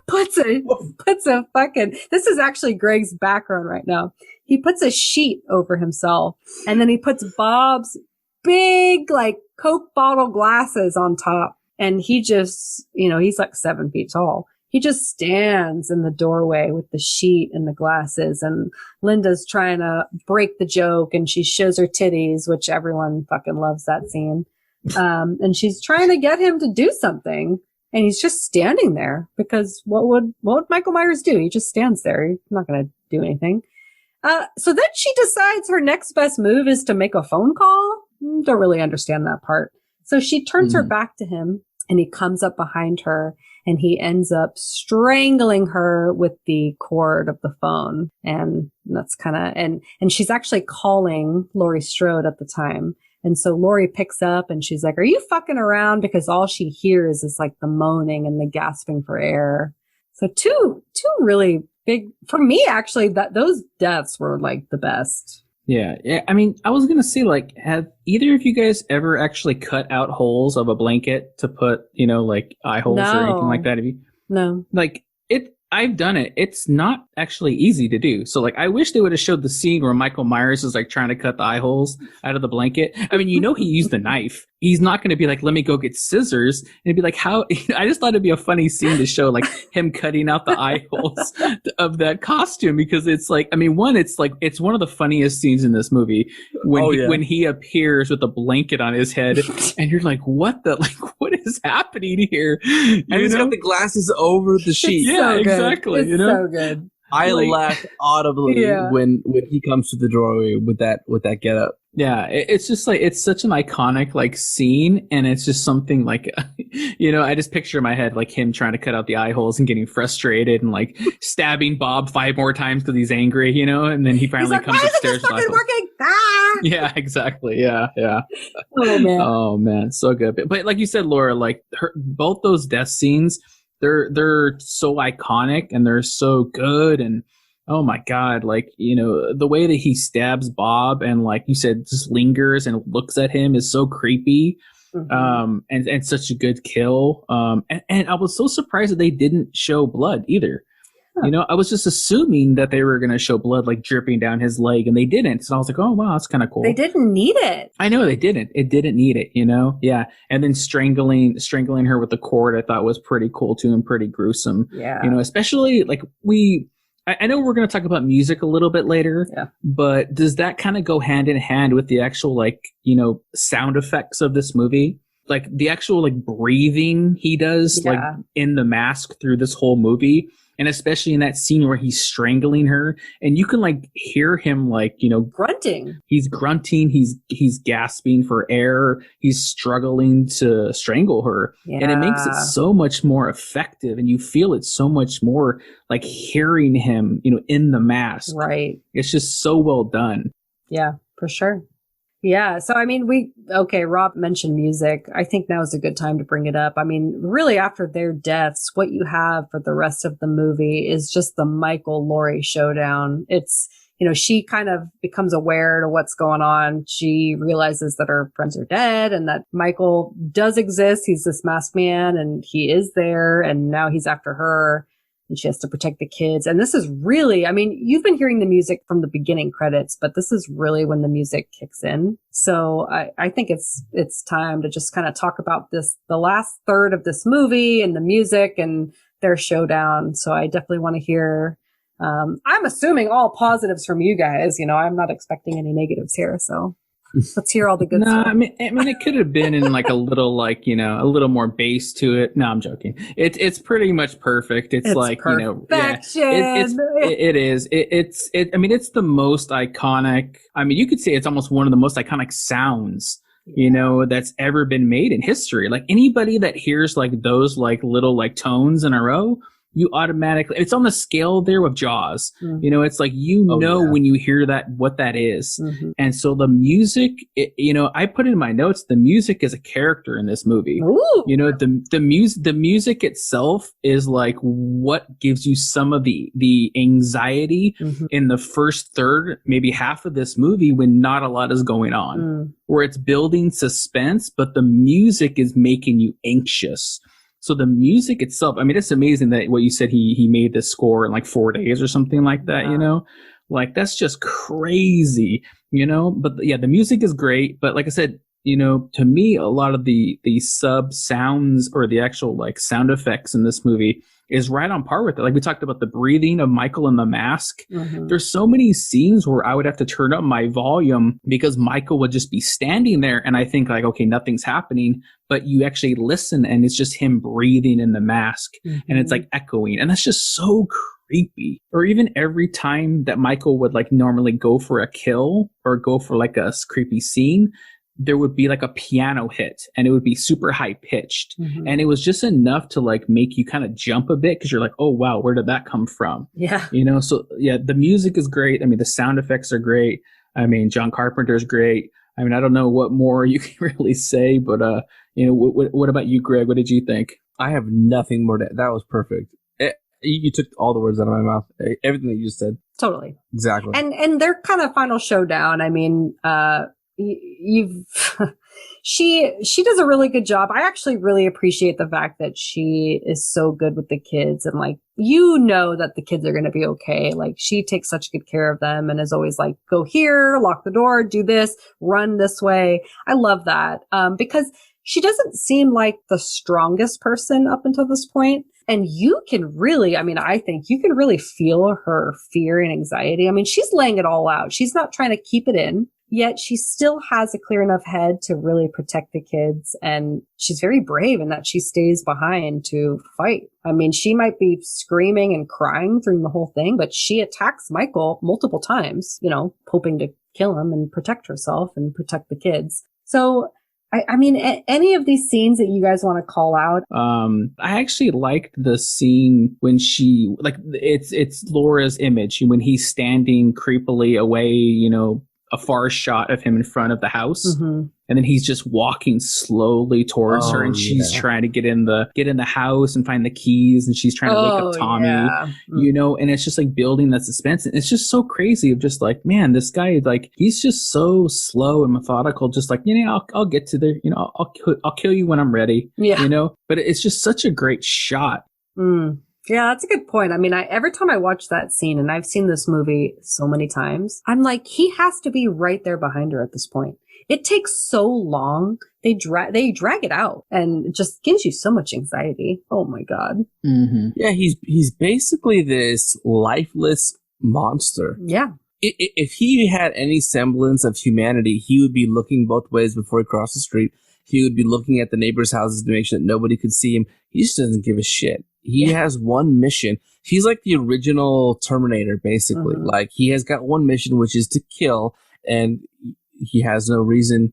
puts a fucking, this is actually Greg's background right now. He puts a sheet over himself and then he puts Bob's big, like, Coke bottle glasses on top. And he just, he's like 7 feet tall. He just stands in the doorway with the sheet and the glasses. And Linda's trying to break the joke and she shows her titties, which everyone fucking loves that scene. And she's trying to get him to do something. And he's just standing there because what would Michael Myers do? He just stands there. He's not going to do anything. So then she decides her next best move is to make a phone call. Don't really understand that part. So she turns her back to him and he comes up behind her and he ends up strangling her with the cord of the phone. And that's kind of, and she's actually calling Laurie Strode at the time. And so Laurie picks up and she's like, are you fucking around? Because all she hears is like the moaning and the gasping for air. So two really big, for me, actually, that those deaths were like the best. Yeah. I mean, I was going to say, like, have either of you guys ever actually cut out holes of a blanket to put, like eye holes or anything like that? No. Like, I've done it. It's not actually easy to do. So like, I wish they would have showed the scene where Michael Myers is like trying to cut the eye holes out of the blanket. I mean, he used the knife. He's not going to be like, let me go get scissors. And it'd be like, how? I just thought it'd be a funny scene to show like him cutting out the eye holes of that costume, because it's like, I mean, it's one of the funniest scenes in this movie when he appears with a blanket on his head, and you're like, what is happening here? And he's got the glasses over the sheet. Yeah, so exactly. It's so good. I laughed audibly when he comes to the doorway with that getup. Yeah, it's just like, it's such an iconic like scene, and it's just something like, I just picture in my head like him trying to cut out the eye holes and getting frustrated and like stabbing Bob 5 more times because he's angry, and then he finally comes upstairs. Why isn't this fucking working? Ah! Yeah, exactly. Yeah. Oh man. Oh man, so good. But like you said, Laura, like both those death scenes, they're so iconic and they're so good. And oh my God, like, the way that he stabs Bob and like you said, just lingers and looks at him is so creepy. Mm-hmm. And such a good kill. And I was so surprised that they didn't show blood either. Huh. I was just assuming that they were going to show blood like dripping down his leg, and they didn't. So I was like, oh wow, that's kind of cool. They didn't need it. I know they didn't. It didn't need it, Yeah. And then strangling her with the cord, I thought was pretty cool too, and pretty gruesome. Yeah. Especially like I know we're going to talk about music a little bit later, but does that kind of go hand in hand with the actual like, sound effects of this movie? Like the actual like breathing he does like in the mask through this whole movie. And especially in that scene where he's strangling her, and you can like hear him like, grunting. He's grunting. He's gasping for air. He's struggling to strangle her. Yeah. And it makes it so much more effective. And you feel it so much more like hearing him, in the mask. Right. It's just so well done. Yeah, for sure. Yeah. So, I mean, Rob mentioned music. I think now is a good time to bring it up. I mean, really after their deaths, what you have for the rest of the movie is just the Michael Laurie showdown. It's, she kind of becomes aware of what's going on. She realizes that her friends are dead and that Michael does exist. He's this masked man and he is there, and now he's after her. And she has to protect the kids. And this is really, I mean, you've been hearing the music from the beginning credits, but this is really when the music kicks in. So I think it's time to just kind of talk about the last third of this movie and the music and their showdown. So I definitely want to hear, I'm assuming all positives from you guys. I'm not expecting any negatives here. So let's hear all the good stuff. I mean, it could have been in like a little, like, a little more bass to it. No, I'm joking. It's pretty much perfect. It's like, perfection. It is. I mean, it's the most iconic. I mean, you could say it's almost one of the most iconic sounds, that's ever been made in history. Like anybody that hears like those like little like tones in a row, you automatically, it's on the scale there with Jaws. Mm-hmm. It's like, when you hear that, what that is. Mm-hmm. And so the music, I put in my notes, the music is a character in this movie. Ooh. The music itself is like what gives you some of the anxiety in the first third, maybe half of this movie when not a lot is going on, where it's building suspense, but the music is making you anxious. So the music itself, I mean, it's amazing that what you said, he made this score in like 4 days or something like that, like that's just crazy, but yeah, the music is great. But like I said, to me, a lot of the sub sounds or the actual like sound effects in this movie is right on par with it. Like we talked about the breathing of Michael in the mask. Mm-hmm. There's so many scenes where I would have to turn up my volume because Michael would just be standing there and I think like, okay, nothing's happening, but you actually listen and it's just him breathing in the mask and it's like echoing, and that's just so creepy. Or even every time that Michael would like normally go for a kill or go for like a creepy scene, there would be like a piano hit and it would be super high pitched. Mm-hmm. And it was just enough to like make you kind of jump a bit because you're like, oh, wow, where did that come from? Yeah. So yeah, the music is great. I mean, the sound effects are great. I mean, John Carpenter's great. I mean, I don't know what more you can really say, but, what about you, Greg? What did you think? I have nothing more to, that was perfect. You took all the words out of my mouth. Everything that you just said. Totally. Exactly. And their kind of final showdown. I mean, you've she does a really good job. I actually really appreciate the fact that she is so good with the kids, and like, you know that the kids are going to be okay. Like, she takes such good care of them and is always like, go here, lock the door, do this, run this way. I love that. Because she doesn't seem like the strongest person up until this point. And you can really, I mean, I think you can really feel her fear and anxiety. I mean, she's laying it all out. She's not trying to keep it in, yet she still has a clear enough head to really protect the kids. And she's very brave in that she stays behind to fight. I mean, she might be screaming and crying through the whole thing, but she attacks Michael multiple times, you know, hoping to kill him and protect herself and protect the kids. So I mean, any of these scenes that you guys want to call out? I actually liked the scene when she, like, it's Laura's image when he's standing creepily away, you know, a far shot of him in front of the house. Mm-hmm. And then he's just walking slowly towards her, and she's trying to get in the house and find the keys, and she's trying to wake up Tommy, you know, and it's just like building that suspense. And it's just so crazy of just like, man, this guy, like, he's just so slow and methodical, just like, you know, I'll get to the, you know, I'll kill you when I'm ready, you know, but it's just such a great shot. Yeah, that's a good point. I mean, every time I watch that scene, and I've seen this movie so many times, I'm like, he has to be right there behind her at this point. It takes so long. They drag it out, and it just gives you so much anxiety. Oh my God. Mm-hmm. Yeah, he's basically this lifeless monster. Yeah. If he had any semblance of humanity, he would be looking both ways before he crossed the street. He would be looking at the neighbors' houses to make sure that nobody could see him. He just doesn't give a shit. He has one mission. He's like the original Terminator, basically. Mm-hmm. Like, he has got one mission, which is to kill, and he has no reason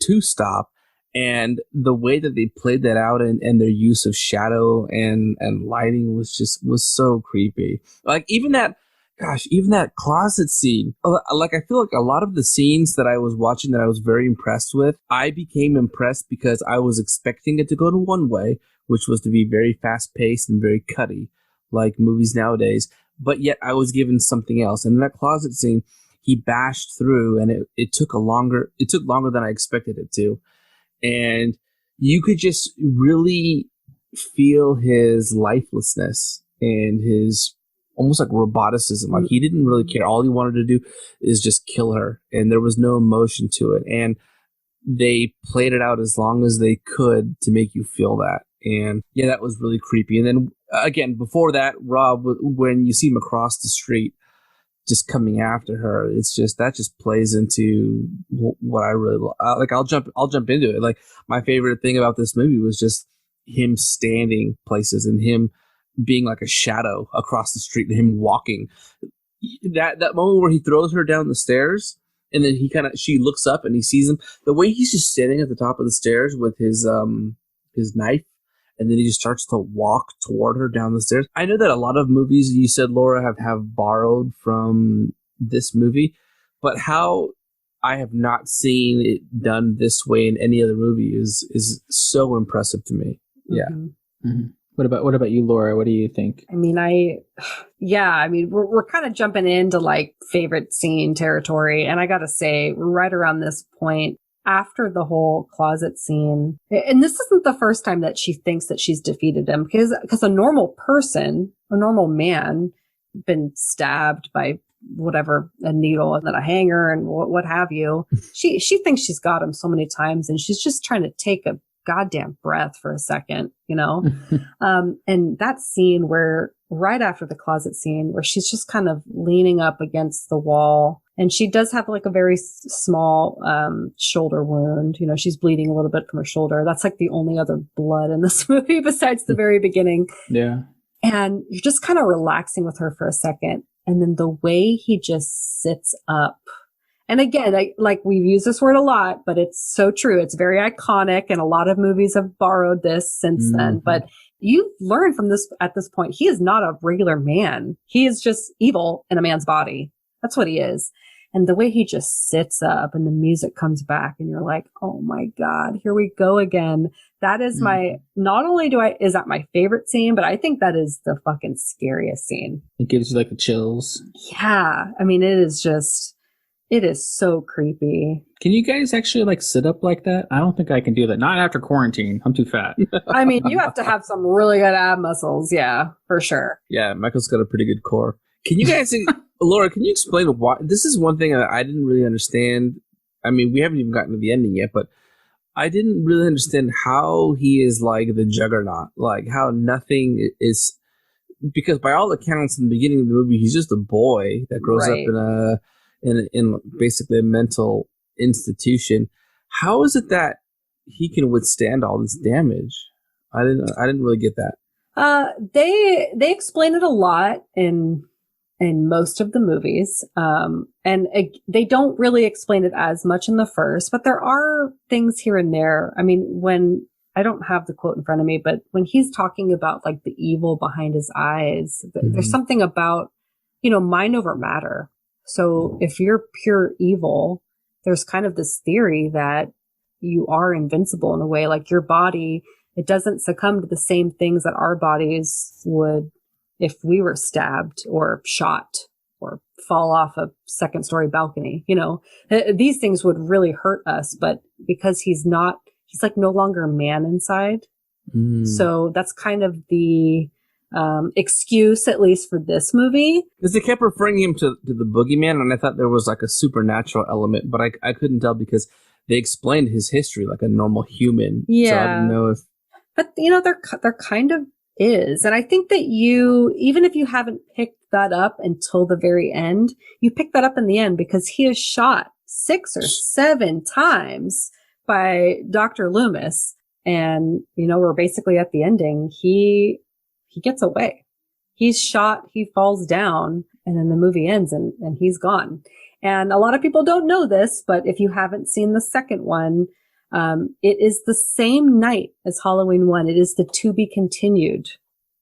to stop. And the way that they played that out and their use of shadow and lighting was so creepy. Like, even that closet scene. Like, I feel like a lot of the scenes that I was watching that I was very impressed with, I became impressed because I was expecting it to go to one way, which was to be very fast-paced and very cutty, like movies nowadays. But yet I was given something else. And in that closet scene, he bashed through, and it took longer than I expected it to. And you could just really feel his lifelessness and his almost like roboticism. Like, he didn't really care. All he wanted to do is just kill her, and there was no emotion to it. And they played it out as long as they could to make you feel that. And yeah, that was really creepy. And then again, before that, Rob, when you see him across the street just coming after her, it's just, that just plays into what I really like. I'll jump into it. Like, my favorite thing about this movie was just him standing places and him being like a shadow across the street and him walking. That moment where he throws her down the stairs, and then she looks up and he sees him. The way he's just standing at the top of the stairs with his knife, and then he just starts to walk toward her down the stairs. I know that a lot of movies, you said, Laura, have borrowed from this movie, but how I have not seen it done this way in any other movie is so impressive to me. Yeah. Mm-hmm. Mm-hmm. What about you, Laura? What do you think? I mean, we're kind of jumping into like favorite scene territory. And I got to say, right around this point, after the whole closet scene, and this isn't the first time that she thinks that she's defeated him, because a normal man, been stabbed by whatever, a needle and then a hanger and what have you. She thinks she's got him so many times, and she's just trying to take a goddamn breath for a second, you know? And that scene where right after the closet scene where she's just kind of leaning up against the wall, and she does have like a very small shoulder wound. You know, she's bleeding a little bit from her shoulder. That's like the only other blood in this movie besides the very beginning. Yeah. And you're just kind of relaxing with her for a second. And then the way he just sits up. And again, like we've used this word a lot, but it's so true. It's very iconic, and a lot of movies have borrowed this since then. But you've learned from this at this point, he is not a regular man. He is just evil in a man's body. That's what he is. And the way he just sits up and the music comes back and you're like, oh my God, here we go again. That is not only is that my favorite scene, but I think that is the fucking scariest scene. It gives you like the chills. Yeah. I mean, it is just, It is so creepy. Can you guys actually like sit up like that? I don't think I can do that. Not after quarantine. I'm too fat. I mean, you have to have some really good ab muscles. Yeah, for sure. Yeah, Michael's got a pretty good core. Can you guys, Laura, can you explain why? This is one thing I didn't really understand. I mean, we haven't even gotten to the ending yet, but I didn't really understand how he is like the juggernaut, like how nothing is, because by all accounts in the beginning of the movie, he's just a boy that grows up in basically a mental institution. How is it that he can withstand all this damage? I didn't really get that. They explain it a lot in most of the movies. And they don't really explain it as much in the first, but there are things here and there. I mean, when I don't have the quote in front of me, but when he's talking about like the evil behind his eyes, there's something about, mind over matter. So if you're pure evil, there's kind of this theory that you are invincible in a way, like your body, it doesn't succumb to the same things that our bodies would if we were stabbed or shot or fall off a second-story balcony. These things would really hurt us, but because he's like no longer a man inside. So that's kind of the excuse, at least for this movie. Because they kept referring him to the boogeyman, and I thought there was like a supernatural element, but I couldn't tell because they explained his history like a normal human. Yeah. So I didn't know if... But, there kind of is. And I think that even if you haven't picked that up until the very end, you pick that up in the end because he is shot 6 or 7 times by Dr. Loomis. And, we're basically at the ending. He gets away. He's shot, he falls down, and then the movie ends and he's gone. And a lot of people don't know this, but if you haven't seen the second one, it is the same night as Halloween 1. It is the to be continued.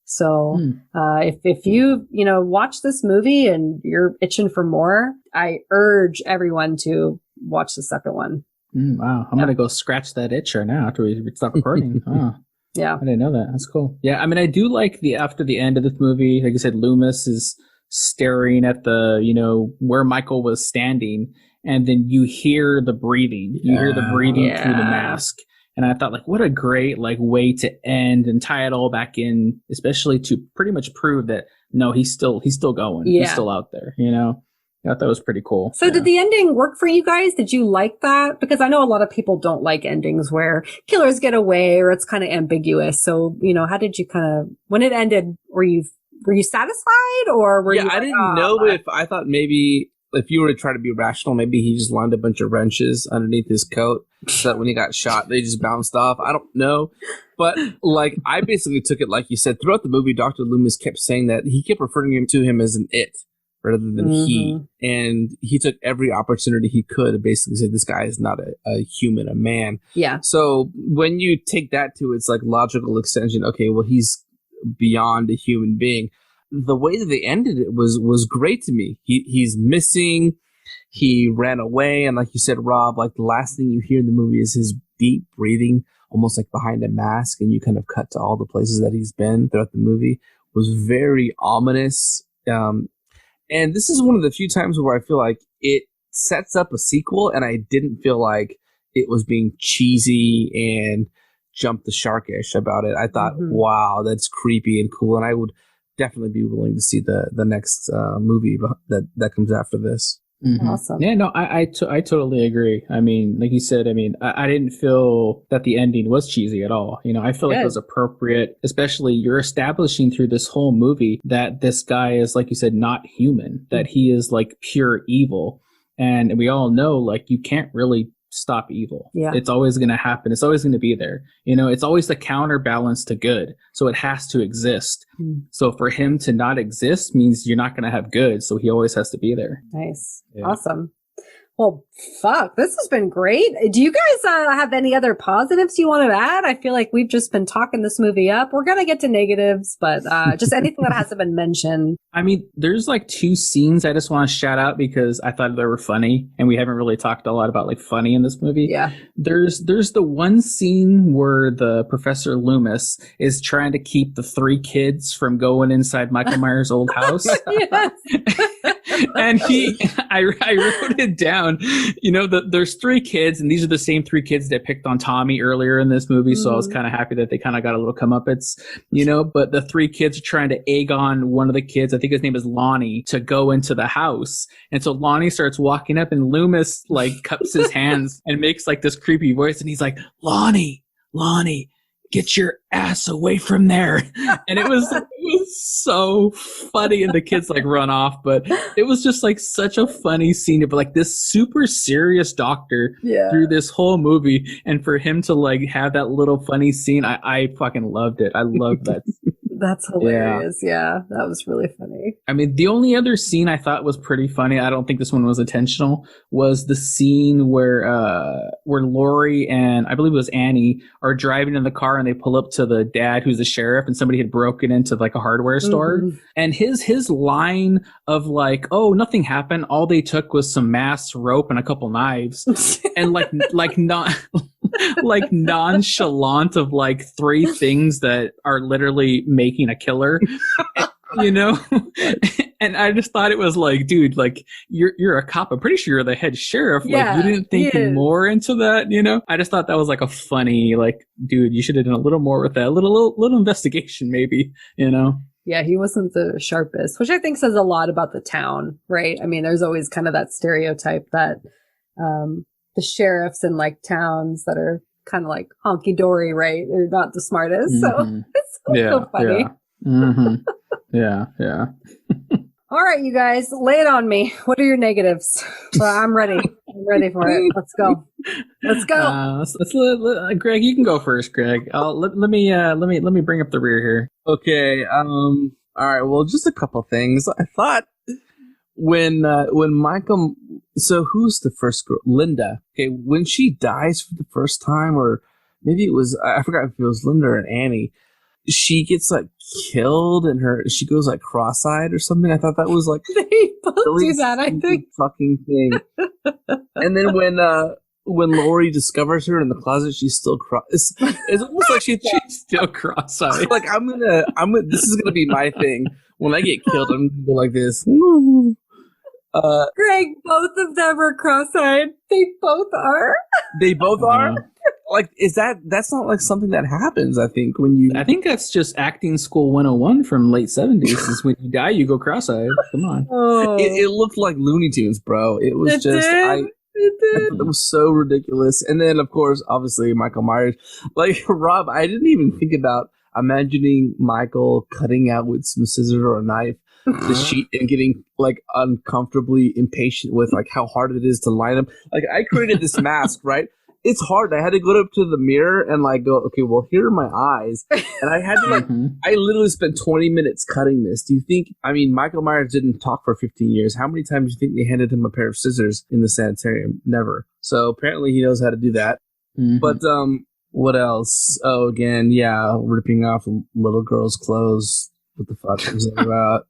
So if you watch this movie and you're itching for more, I urge everyone to watch the second one. Wow. I'm going to go scratch that itch right now after we stop recording. Oh. Yeah. I didn't know that. That's cool. Yeah. I mean, I do like after the end of this movie, like I said, Loomis is staring at where Michael was standing. And then you hear the breathing. You hear the breathing through the mask. And I thought, like, what a great way to end and tie it all back in, especially to pretty much prove that no, he's still going. Yeah. He's still out there. I thought that was pretty cool. So did the ending work for you guys? Did you like that? Because I know a lot of people don't like endings where killers get away or it's kind of ambiguous. So how did you when it ended? Were you satisfied or were you? I didn't know if I thought maybe. If you were to try to be rational, maybe he just lined a bunch of wrenches underneath his coat so that when he got shot, they just bounced off. I don't know. But, I basically took it like you said. Throughout the movie, Dr. Loomis kept saying that he kept referring to him as an it rather than he. And he took every opportunity he could to basically say, this guy is not a human, a man. Yeah. So when you take that to its, logical extension, okay, well, he's beyond a human being. The way that they ended it was great to me. He's missing. He ran away. And like you said, Rob, the last thing you hear in the movie is his deep breathing, almost like behind a mask. And you kind of cut to all the places that he's been throughout the movie. It was very ominous. And this is one of the few times where I feel like it sets up a sequel. And I didn't feel like it was being cheesy and jump the shark-ish about it. I thought, wow, that's creepy and cool. And I would definitely be willing to see the next movie that comes after this. Awesome. Yeah, no, I totally agree. I mean, like you said, I didn't feel that the ending was cheesy at all. I feel like it was appropriate, especially you're establishing through this whole movie that this guy is, like you said, not human, that he is pure evil. And we all know, you can't really stop evil. Yeah. It's always going to happen. It's always going to be there. It's always the counterbalance to good. So it has to exist. So for him to not exist means you're not going to have good. So he always has to be there. Nice. Yeah. Awesome. Well, fuck, this has been great. Do you guys have any other positives you want to add? I feel like we've just been talking this movie up. We're going to get to negatives, but just anything that hasn't been mentioned. There's 2 scenes I just want to shout out because I thought they were funny, and we haven't really talked a lot about funny in this movie. Yeah. There's the one scene where the Professor Loomis is trying to keep the 3 kids from going inside Michael Myers' old house. And I wrote it down. town. There's 3 kids, and these are the same 3 kids that picked on Tommy earlier in this movie. So I was kind of happy that they kind of got a little comeuppance, but the 3 kids are trying to egg on one of the kids. I think his name is Lonnie, to go into the house. And so Lonnie starts walking up, and Loomis like cups his hands and makes like this creepy voice. And he's like, Lonnie, get your ass away from there. And it was so funny, and the kids like run off, but it was just like such a funny scene of like this super serious doctor through this whole movie, and for him to like have that little funny scene, I fucking loved it. I loved that. That's hilarious. Yeah, that was really funny. I mean, the only other scene I thought was pretty funny, I don't think this one was intentional, was the scene where Laurie and I believe it was Annie are driving in the car, and they pull up to the dad who's the sheriff, and somebody had broken into like a hardware store. And his line of like, oh, nothing happened. All they took was some masks, rope, and a couple knives. And like not like nonchalant of like 3 things that are literally making a killer. And I just thought it was like, dude, like you're a cop. I'm pretty sure you're the head sheriff. Like you didn't think more into that, I just thought that was like a funny, like, dude, you should have done a little more with that. A little investigation maybe, Yeah, he wasn't the sharpest, which I think says a lot about the town, right? I mean, there's always kind of that stereotype that the sheriffs in like towns that are kind of like honky dory, right? They're not the smartest. So it's so funny. Yeah. All right, you guys, lay it on me. What are your negatives? Well, I'm ready. I'm ready for it. Let's go. Greg, you can go first, Greg. Let me bring up the rear here. Okay. All right. Well, just a couple things. I thought when Michael, so who's the first girl? Linda. Okay. When she dies for the first time, or maybe it was, I forgot if it was Linda or Annie, she gets like killed and she goes like cross-eyed or something. I thought that was like they both do that, I think. Fucking thing. And then when Laurie discovers her in the closet, she's still it's almost like she's still cross-eyed. Like I'm gonna this is gonna be my thing. When I get killed, I'm gonna go like this. Greg, both of them are cross-eyed. They both are. They both are? Like, that's not like something that happens, I think, I think that's just acting school 101 from late 70s. Is when you die, you go cross-eyed. Come on. Oh. It looked like Looney Tunes, bro. It was It did. I thought that was so ridiculous. And then, of course, obviously, Michael Myers. Like, Rob, I didn't even think about imagining Michael cutting out with some scissors or a knife the sheet and getting like uncomfortably impatient with like how hard it is to line them. Like, I created this mask, right? It's hard. I had to go up to the mirror and like go, okay, well, here are my eyes. And I had to like, I literally spent 20 minutes cutting this. Do you think, I mean, Michael Myers didn't talk for 15 years. How many times do you think they handed him a pair of scissors in the sanitarium? Never. So apparently he knows how to do that. But what else? Oh, again, yeah, ripping off little girls' clothes. What the fuck was that about?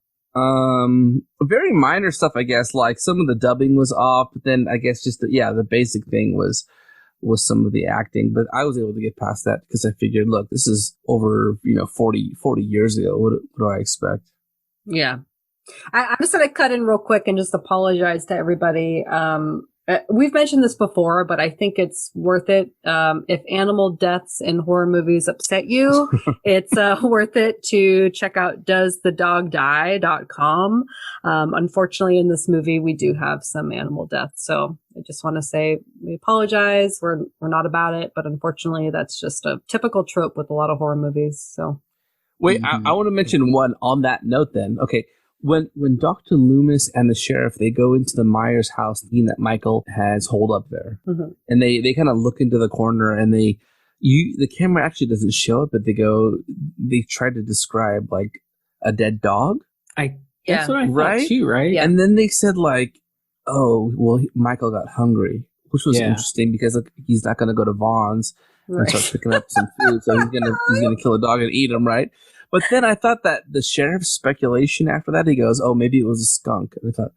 Very minor stuff, I guess. Like some of the dubbing was off, but then I guess just the basic thing was some of the acting, but I was able to get past that because I figured, look, this is over 40 years ago. What do I expect? Yeah, I'm just gonna cut in real quick and just apologize to everybody. We've mentioned this before, but I think it's worth it. If animal deaths in horror movies upset you, it's worth it to check out doesthedogdie.com. Unfortunately, in this movie, we do have some animal deaths. So I just want to say we apologize. We're not about it, but unfortunately, that's just a typical trope with a lot of horror movies. So wait, I want to mention one on that note then. Okay. When Dr. Loomis and the sheriff, they go into the Myers house thinking that Michael has holed up there. And they kind of look into the corner and the camera actually doesn't show it, but they try to describe like a dead dog. That's what I thought too, right? Yeah. And then they said like, oh, well, Michael got hungry, which was interesting because he's not going to go to Vaughn's and start picking up some food. So he's gonna kill a dog and eat him, right? But then I thought that the sheriff's speculation after that, he goes, oh, maybe it was a skunk. And I thought,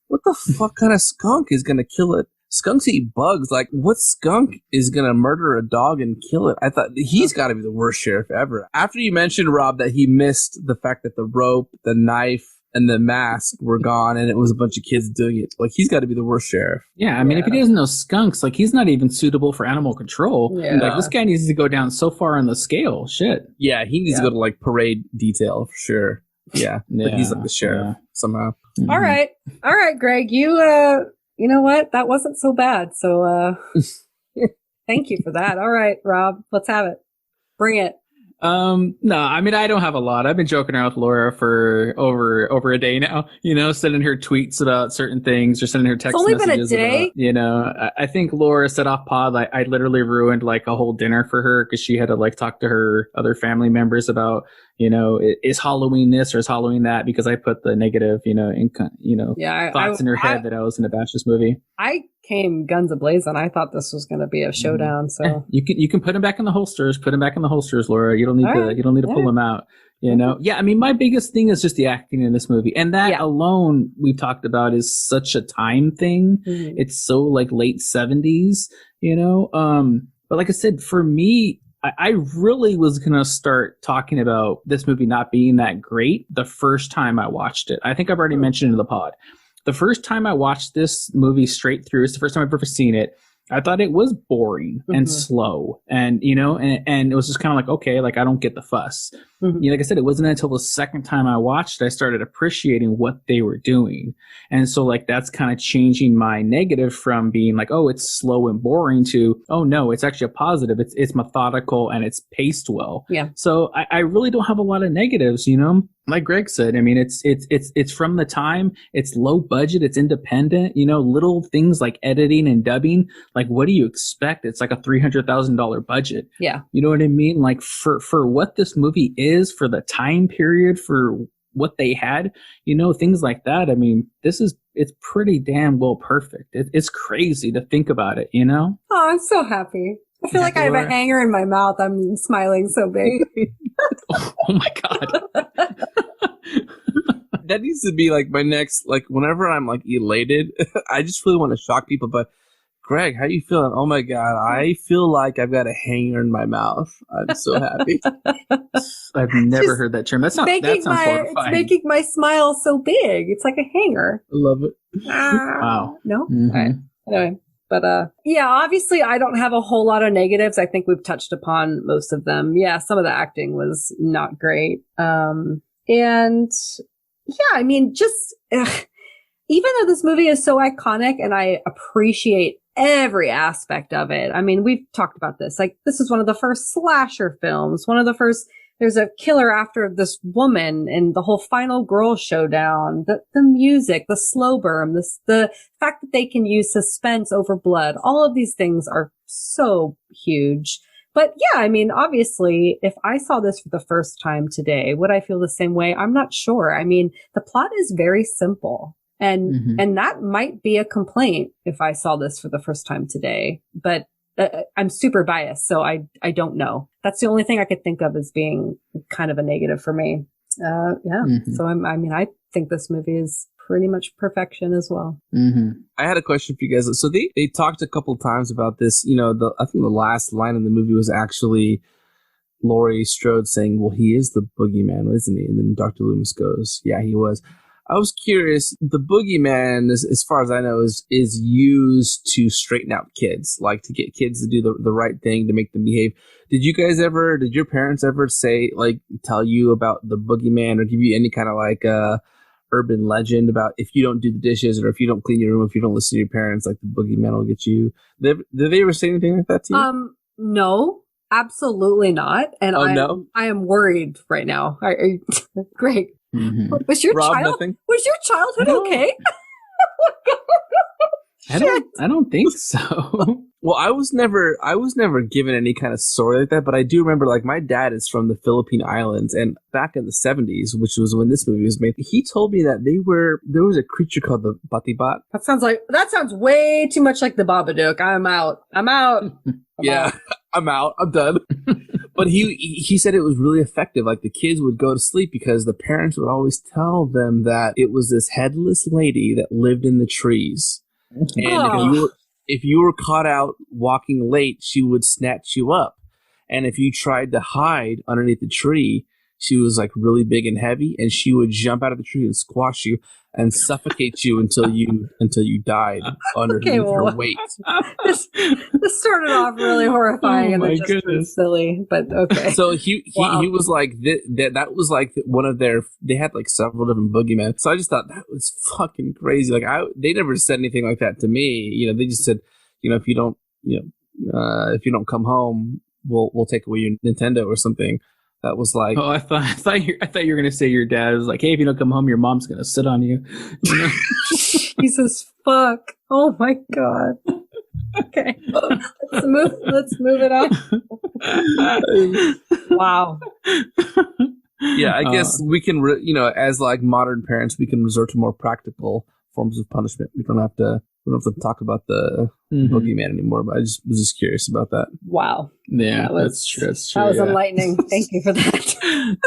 what the fuck kind of skunk is going to kill it? Skunks eat bugs. Like, what skunk is going to murder a dog and kill it? I thought he's got to be the worst sheriff ever. After you mentioned, Rob, that he missed the fact that the rope, the knife, and the masks were gone, and it was a bunch of kids doing it. Like, he's got to be the worst sheriff. Yeah, I mean, if he doesn't know skunks, like, he's not even suitable for animal control. Yeah. Like, this guy needs to go down so far on the scale. Shit. Yeah, he needs to go to, like, parade detail for sure. Yeah, but he's like the sheriff somehow. Mm-hmm. All right, Greg, you know what? That wasn't so bad. So, thank you for that. All right, Rob, let's have it. Bring it. No, I mean, I don't have a lot. I've been joking around with Laura for over a day now, sending her tweets about certain things or sending her text messages. It's only been a day. About, I think Laura set off pod. I literally ruined like a whole dinner for her because she had to like talk to her other family members about, is Halloween this or is Halloween that? Because I put the negative, thoughts in her head that I was going to bash this movie. I came guns a-blazing. I thought this was going to be a showdown. So you can put them back in the holsters. Put them back in the holsters, Laura. You don't need to pull them out. Yeah. I mean, my biggest thing is just the acting in this movie, and that alone we've talked about is such a time thing. Mm-hmm. It's so like late 70s, But like I said, for me, I really was going to start talking about this movie not being that great the first time I watched it. I think I've already mentioned in the pod. The first time I watched this movie straight through, it's the first time I've ever seen it. I thought it was boring and slow, and and it was just kind of like, okay, like I don't get the fuss. Mm-hmm. Like I said, it wasn't until the second time I watched it, I started appreciating what they were doing, and so like that's kind of changing my negative from being like, oh, it's slow and boring to, oh no, it's actually a positive. It's methodical and it's paced well. Yeah. So I really don't have a lot of negatives, Like Greg said, I mean, it's from the time, it's low budget, it's independent, little things like editing and dubbing. Like, what do you expect? It's like a $300,000 budget. Yeah. You know what I mean? Like for what this movie is, for the time period, for what they had, things like that. I mean, it's pretty damn well perfect. It's crazy to think about it, Oh, I'm so happy. I feel like I have a hanger in my mouth. I'm smiling so big. Oh my God. That needs to be like my next, like whenever I'm like elated, I just really want to shock people. But Greg, how you feeling? Oh my God, I feel like I've got a hanger in my mouth. I'm so happy. I've never heard that term. That sounds horrifying. It's making my smile so big. It's like a hanger. I love it. Wow. No? Mm-hmm. All right. Anyway. But yeah, obviously I don't have a whole lot of negatives. I think we've touched upon most of them. Yeah, some of the acting was not great. And yeah, I mean, just even though this movie is so iconic and I appreciate every aspect of it. I mean, we've talked about this. Like, this is one of the first slasher films, one of the first. There's a killer after this woman and the whole final girl showdown, the music, the slow burn, the fact that they can use suspense over blood. All of these things are so huge. But yeah, I mean, obviously, if I saw this for the first time today, would I feel the same way? I'm not sure. I mean, the plot is very simple. And that might be a complaint if I saw this for the first time today. But I'm super biased, so I don't know. That's the only thing I could think of as being kind of a negative for me. Yeah. Mm-hmm. So I think this movie is pretty much perfection as well. Mm-hmm. I had a question for you guys. So they talked a couple of times about this. I think the last line in the movie was actually Laurie Strode saying, "Well, he is the boogeyman, isn't he?" And then Dr. Loomis goes, "Yeah, he was." I was curious, the boogeyman, as far as I know, is used to straighten out kids, like to get kids to do the right thing, to make them behave. Did your parents ever tell you about the boogeyman or give you any kind of like urban legend about if you don't do the dishes or if you don't clean your room, if you don't listen to your parents, like the boogeyman will get you? Did they ever say anything like that to you? No. Absolutely not. And I am worried right now. Greg, mm-hmm. Was your childhood okay? I don't think so. Well, I was never given any kind of story like that, but I do remember, like, my dad is from the Philippine Islands, and back in the 70s, which was when this movie was made, he told me that there was a creature called the Batibat. That sounds way too much like the Babadook. I'm out. I'm out. I'm done. But he said it was really effective. Like, the kids would go to sleep because the parents would always tell them that it was this headless lady that lived in the trees. And if you were caught out walking late, she would snatch you up. And if you tried to hide underneath the tree, she was like really big and heavy, and she would jump out of the tree and squash you and suffocate you until you died underneath her weight. This started off really horrifying and then just turned silly, but okay. So he was like that was like one of their. They had like several different boogeymen. So I just thought that was fucking crazy. Like they never said anything like that to me. You know, they just said, you know, if you don't come home, we'll take away your Nintendo or something. That was like, oh, I thought you were gonna say your dad was like, hey, if you don't come home, your mom's gonna sit on you. Jesus fuck! Oh my god. Okay, let's move it on. Wow. Yeah, I guess we can, as like modern parents, we can resort to more practical forms of punishment. We don't have to talk about the boogeyman anymore, but I was just curious about that. Wow. Yeah, that's true. That was enlightening. Thank you for that.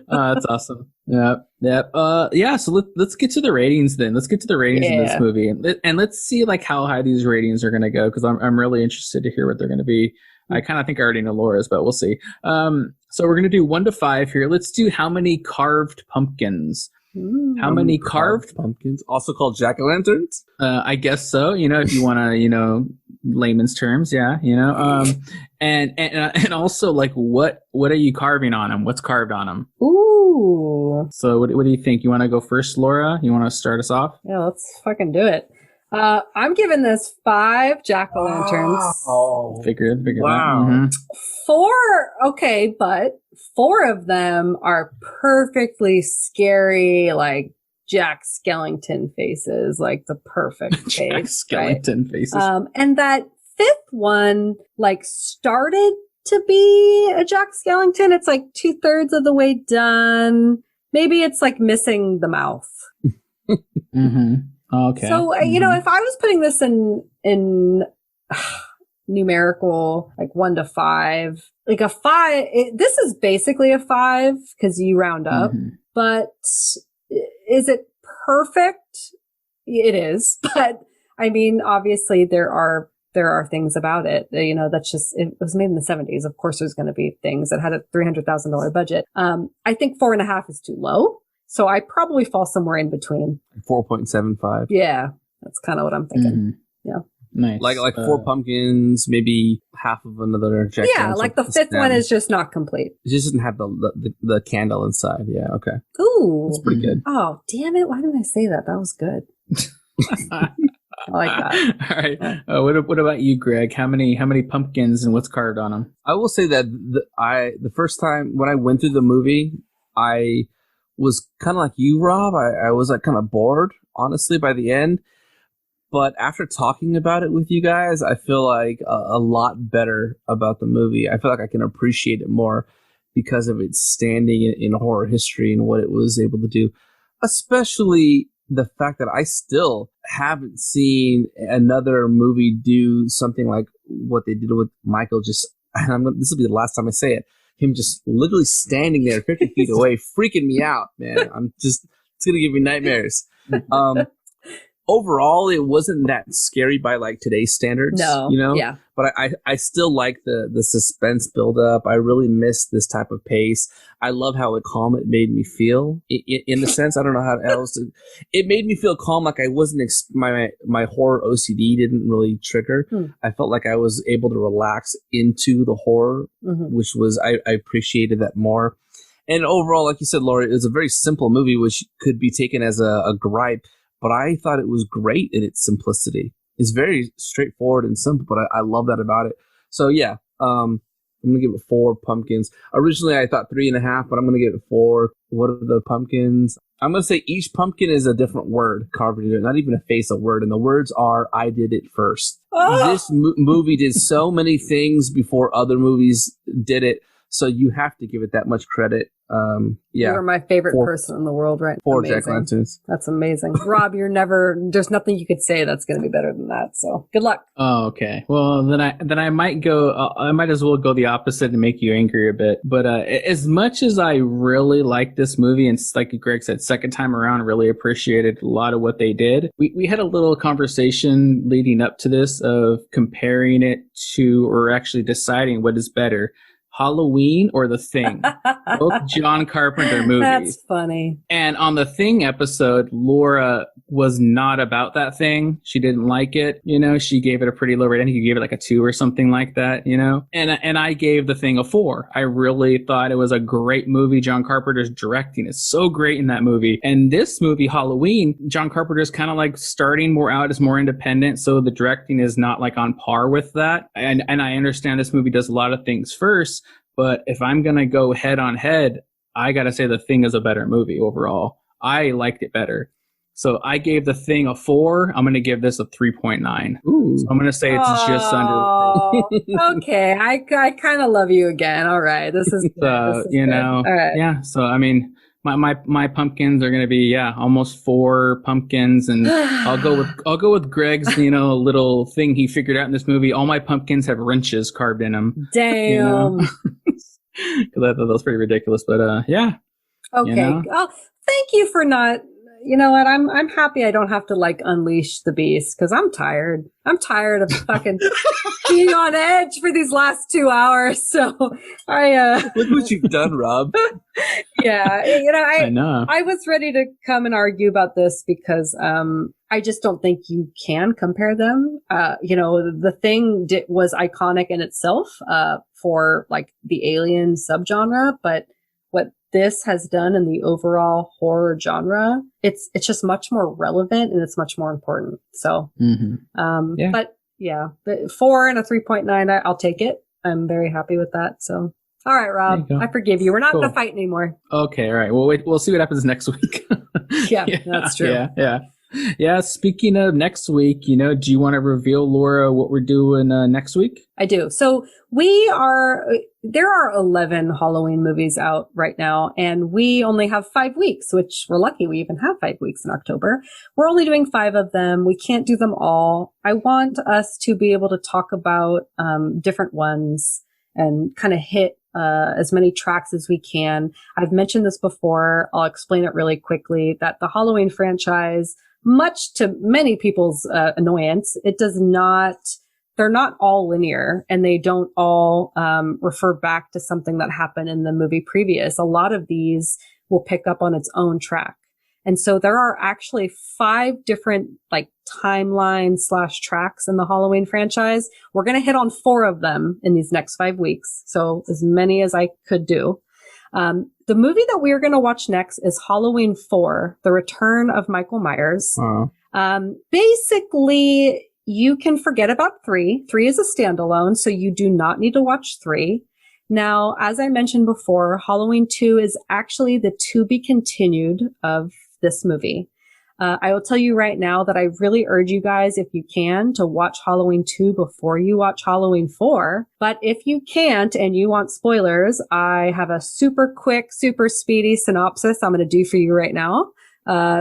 That's awesome. Yeah. So let's get to the ratings then. Let's get to the ratings in this movie, and let's see like how high these ratings are going to go, because I'm really interested to hear what they're going to be. I kind of think I already know Laura's, but we'll see. So we're going to do 1 to 5 here. Let's do how many carved pumpkins. How many carved pumpkins, also called jack-o'-lanterns? I guess so. If you want to, layman's terms, yeah. And also like what are you carving on them? What's carved on them? Ooh. So what do you think? You want to go first, Laura? You want to start us off? Yeah, let's fucking do it. I'm giving this 5 jack-o'-lanterns. Oh, figure wow. that. Mm-hmm. 4, okay, but 4 of them are perfectly scary, like Jack Skellington faces, like the perfect face. Jack Skellington faces. And that 5th one, like, started to be a Jack Skellington. It's like 2/3 of the way done. Maybe it's like missing the mouth. Mm-hmm. Okay. So, if I was putting this in numerical, like 1 to 5, like a 5, this is basically a 5 because you round up, but is it perfect? It is. But I mean, obviously there are things about it, that's just, it was made in the 70s. Of course, there's going to be things that had a $300,000 budget. I think 4.5 is too low. So I probably fall somewhere in between. 4.75. Yeah, that's kind of what I'm thinking. Yeah, nice. Like 4 pumpkins, maybe half of another Jack. Yeah, like the 5th one is just not complete. It just doesn't have the candle inside. Yeah, okay. Ooh, that's pretty good. Oh, damn it! Why didn't I say that? That was good. I like that. All right. What about you, Greg? How many pumpkins and what's carved on them? I will say that the first time when I went through the movie, I was kind of like you, Rob. I was like kind of bored, honestly, by the end. But after talking about it with you guys, I feel like a lot better about the movie. I feel like I can appreciate it more because of its standing in horror history and what it was able to do. Especially the fact that I still haven't seen another movie do something like what they did with Michael. This will be the last time I say it. Him just literally standing there 50 feet away, freaking me out, man. It's going to give me nightmares. Overall, it wasn't that scary by like today's standards, Yeah. But I still like the suspense buildup. I really miss this type of pace. I love how calm it made me feel. In a sense, I don't know how else to. It made me feel calm, like I wasn't. My horror OCD didn't really trigger. I felt like I was able to relax into the horror, which was I appreciated that more. And overall, like you said, Laurie, it was a very simple movie, which could be taken as a gripe. But I thought it was great in its simplicity. It's very straightforward and simple, but I love that about it. So yeah, I'm gonna give it 4 pumpkins. Originally I thought 3.5, but I'm gonna give it 4. What are the pumpkins? I'm gonna say each pumpkin is a different word carved into it, not even a face, a word. And the words are, I did it first. Oh! This movie did so many things before other movies did it. So you have to give it that much credit. Yeah. You're my favorite person in the world, right? 4 jack-o'-lanterns. That's amazing. Rob, there's nothing you could say that's going to be better than that. So good luck. Oh, okay. Well, then I might go, I might as well go the opposite and make you angry a bit. But as much as I really like this movie, and like Greg said, second time around, really appreciated a lot of what they did. We had a little conversation leading up to this of comparing it to, or actually deciding what is better, Halloween or The Thing. Both John Carpenter movies. That's funny. And on the Thing episode, Laura was not about that thing. She didn't like it. You know, she gave it a pretty low rating. I think you gave it like a 2 or something like that, you know? And I gave The Thing a 4. I really thought it was a great movie. John Carpenter's directing is so great in that movie. And this movie, Halloween, John Carpenter's kind of like starting more out as more independent. So the directing is not like on par with that. And I understand this movie does a lot of things first, but if I'm going to go head on head, I got to say The Thing is a better movie overall. I liked it better. So I gave The Thing a 4. I'm going to give this a 3.9. So I'm going to say it's just under. Okay. I kind of love you again. All right. This is, so, you know, all right. Yeah. So, I mean, my pumpkins are going to be, almost 4 pumpkins. And I'll go with Greg's, you know, little thing he figured out in this movie. All my pumpkins have wrenches carved in them. Damn. You know? That was pretty ridiculous, but yeah. Okay. You know? Oh, thank you for not. You know what? I'm happy I don't have to like unleash the beast because I'm tired. I'm tired of fucking being on edge for these last 2 hours. So look what you've done, Rob. Yeah, you know, I know. I was ready to come and argue about this because I just don't think you can compare them. You know, The Thing was iconic in itself for like the alien subgenre, but what this has done in the overall horror genre, it's just much more relevant and it's much more important. So, but yeah, the 4 and a 3.9, I'll take it. I'm very happy with that. So, all right, Rob, I forgive you. We're not going to fight anymore. Okay, all right. Well, we'll see what happens next week. Yeah, that's true. Yeah. Speaking of next week, you know, do you want to reveal, Laura, what we're doing next week? I do. So there are 11 Halloween movies out right now, and we only have 5 weeks, which we're lucky we even have 5 weeks in October. We're only doing 5 of them. We can't do them all. I want us to be able to talk about different ones and kind of hit as many tracks as we can. I've mentioned this before. I'll explain it really quickly, that the Halloween franchise, much to many people's annoyance, they're not all linear, and they don't all refer back to something that happened in the movie previous. A lot of these will pick up on its own track. And so there are actually 5 different like timelines / tracks in the Halloween franchise. We're going to hit on 4 of them in these next 5 weeks. So as many as I could do. The movie that we're going to watch next is Halloween 4, The Return of Michael Myers. Basically, you can forget about 3. 3 is a standalone, so you do not need to watch 3. Now, as I mentioned before, Halloween 2 is actually the to be continued of this movie. I will tell you right now that I really urge you guys, if you can, to watch Halloween 2 before you watch Halloween 4. But if you can't and you want spoilers, I have a super quick, super speedy synopsis I'm going to do for you right now.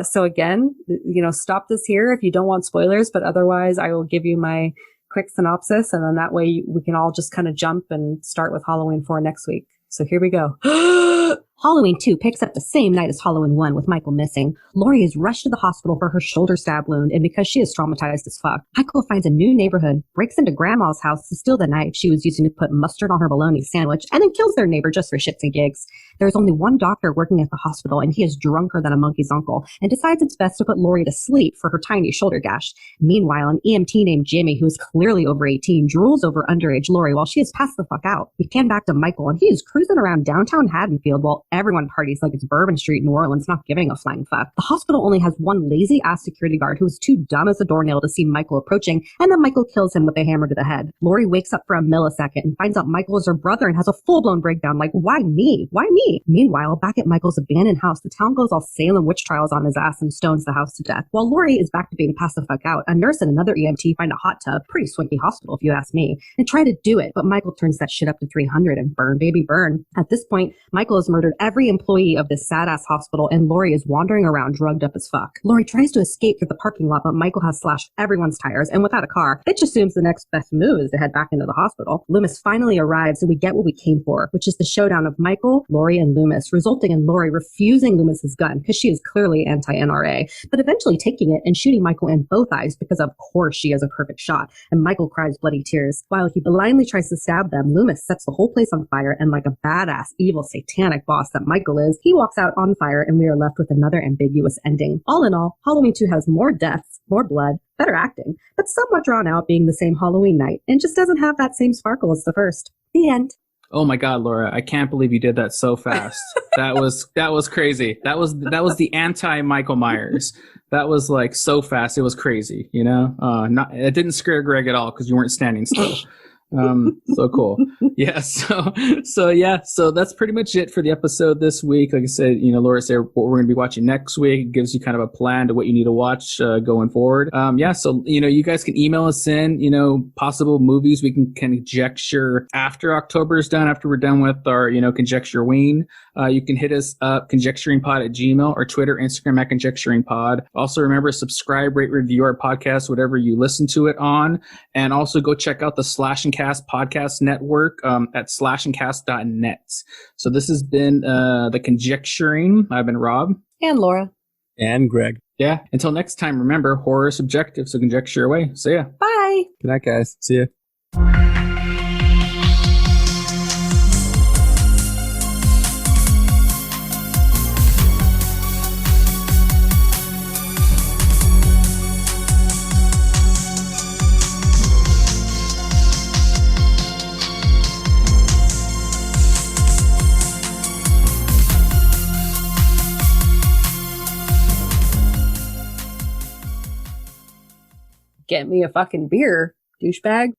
So again, you know, stop this here if you don't want spoilers, but otherwise I will give you my quick synopsis, and then that way we can all just kind of jump and start with Halloween 4 next week. So here we go. Halloween 2 picks up the same night as Halloween 1 with Michael missing. Laurie is rushed to the hospital for her shoulder stab wound, and because she is traumatized as fuck, Michael finds a new neighborhood, breaks into Grandma's house to steal the knife she was using to put mustard on her bologna sandwich, and then kills their neighbor just for shits and gigs. There is only one doctor working at the hospital, and he is drunker than a monkey's uncle, and decides it's best to put Laurie to sleep for her tiny shoulder gash. Meanwhile, an EMT named Jimmy, who is clearly over 18, drools over underage Laurie while she is passed the fuck out. We pan back to Michael, and he is cruising around downtown Haddonfield while everyone parties like it's Bourbon Street in New Orleans, not giving a flying fuck. The hospital only has one lazy-ass security guard who is too dumb as a doornail to see Michael approaching, and then Michael kills him with a hammer to the head. Laurie wakes up for a millisecond and finds out Michael is her brother and has a full-blown breakdown like, why me? Why me? Meanwhile, back at Michael's abandoned house, the town goes all Salem witch trials on his ass and stones the house to death. While Laurie is back to being passed the fuck out, a nurse and another EMT find a hot tub, pretty swanky hospital if you ask me, and try to do it, but Michael turns that shit up to 300 and burn, baby, burn. At this point, Michael has murdered every employee of this sad-ass hospital, and Laurie is wandering around drugged up as fuck. Laurie tries to escape through the parking lot, but Michael has slashed everyone's tires, and without a car, Fitch assumes the next best move is to head back into the hospital. Loomis finally arrives, and we get what we came for, which is the showdown of Michael, Laurie, and Loomis, resulting in Laurie refusing Loomis's gun because she is clearly anti-NRA, but eventually taking it and shooting Michael in both eyes because of course she has a perfect shot, and Michael cries bloody tears. While he blindly tries to stab them, Loomis sets the whole place on fire, and like a badass, evil, satanic boss that Michael is, he walks out on fire, and we are left with another ambiguous ending. All in all, Halloween 2 has more deaths, more blood, better acting, but somewhat drawn out being the same Halloween night, and just doesn't have that same sparkle as the first. The end. Oh my God, Laura! I can't believe you did that so fast. That was crazy. That was the anti Michael Myers. That was like so fast. It was crazy. You know, it didn't scare Greg at all because you weren't standing still. So cool. Yeah. So that's pretty much it for the episode this week. Like I said, Laura said what we're going to be watching next week. It gives you kind of a plan to what you need to watch, going forward. So, you guys can email us in, possible movies we can conjecture after October is done, after we're done with our, Conjecturween. You can hit us up, conjecturingpod@gmail.com, or Twitter, Instagram at conjecturingpod. Also remember, subscribe, rate, review our podcast, whatever you listen to it on. And also go check out the Slash and Cast podcast network at slashandcast.net. So this has been the Conjecturing. I've been Rob. And Laura. And Greg. Yeah. Until next time, remember, horror is subjective, so conjecture away. See ya. Bye. Good night, guys. See ya. Get me a fucking beer, douchebag.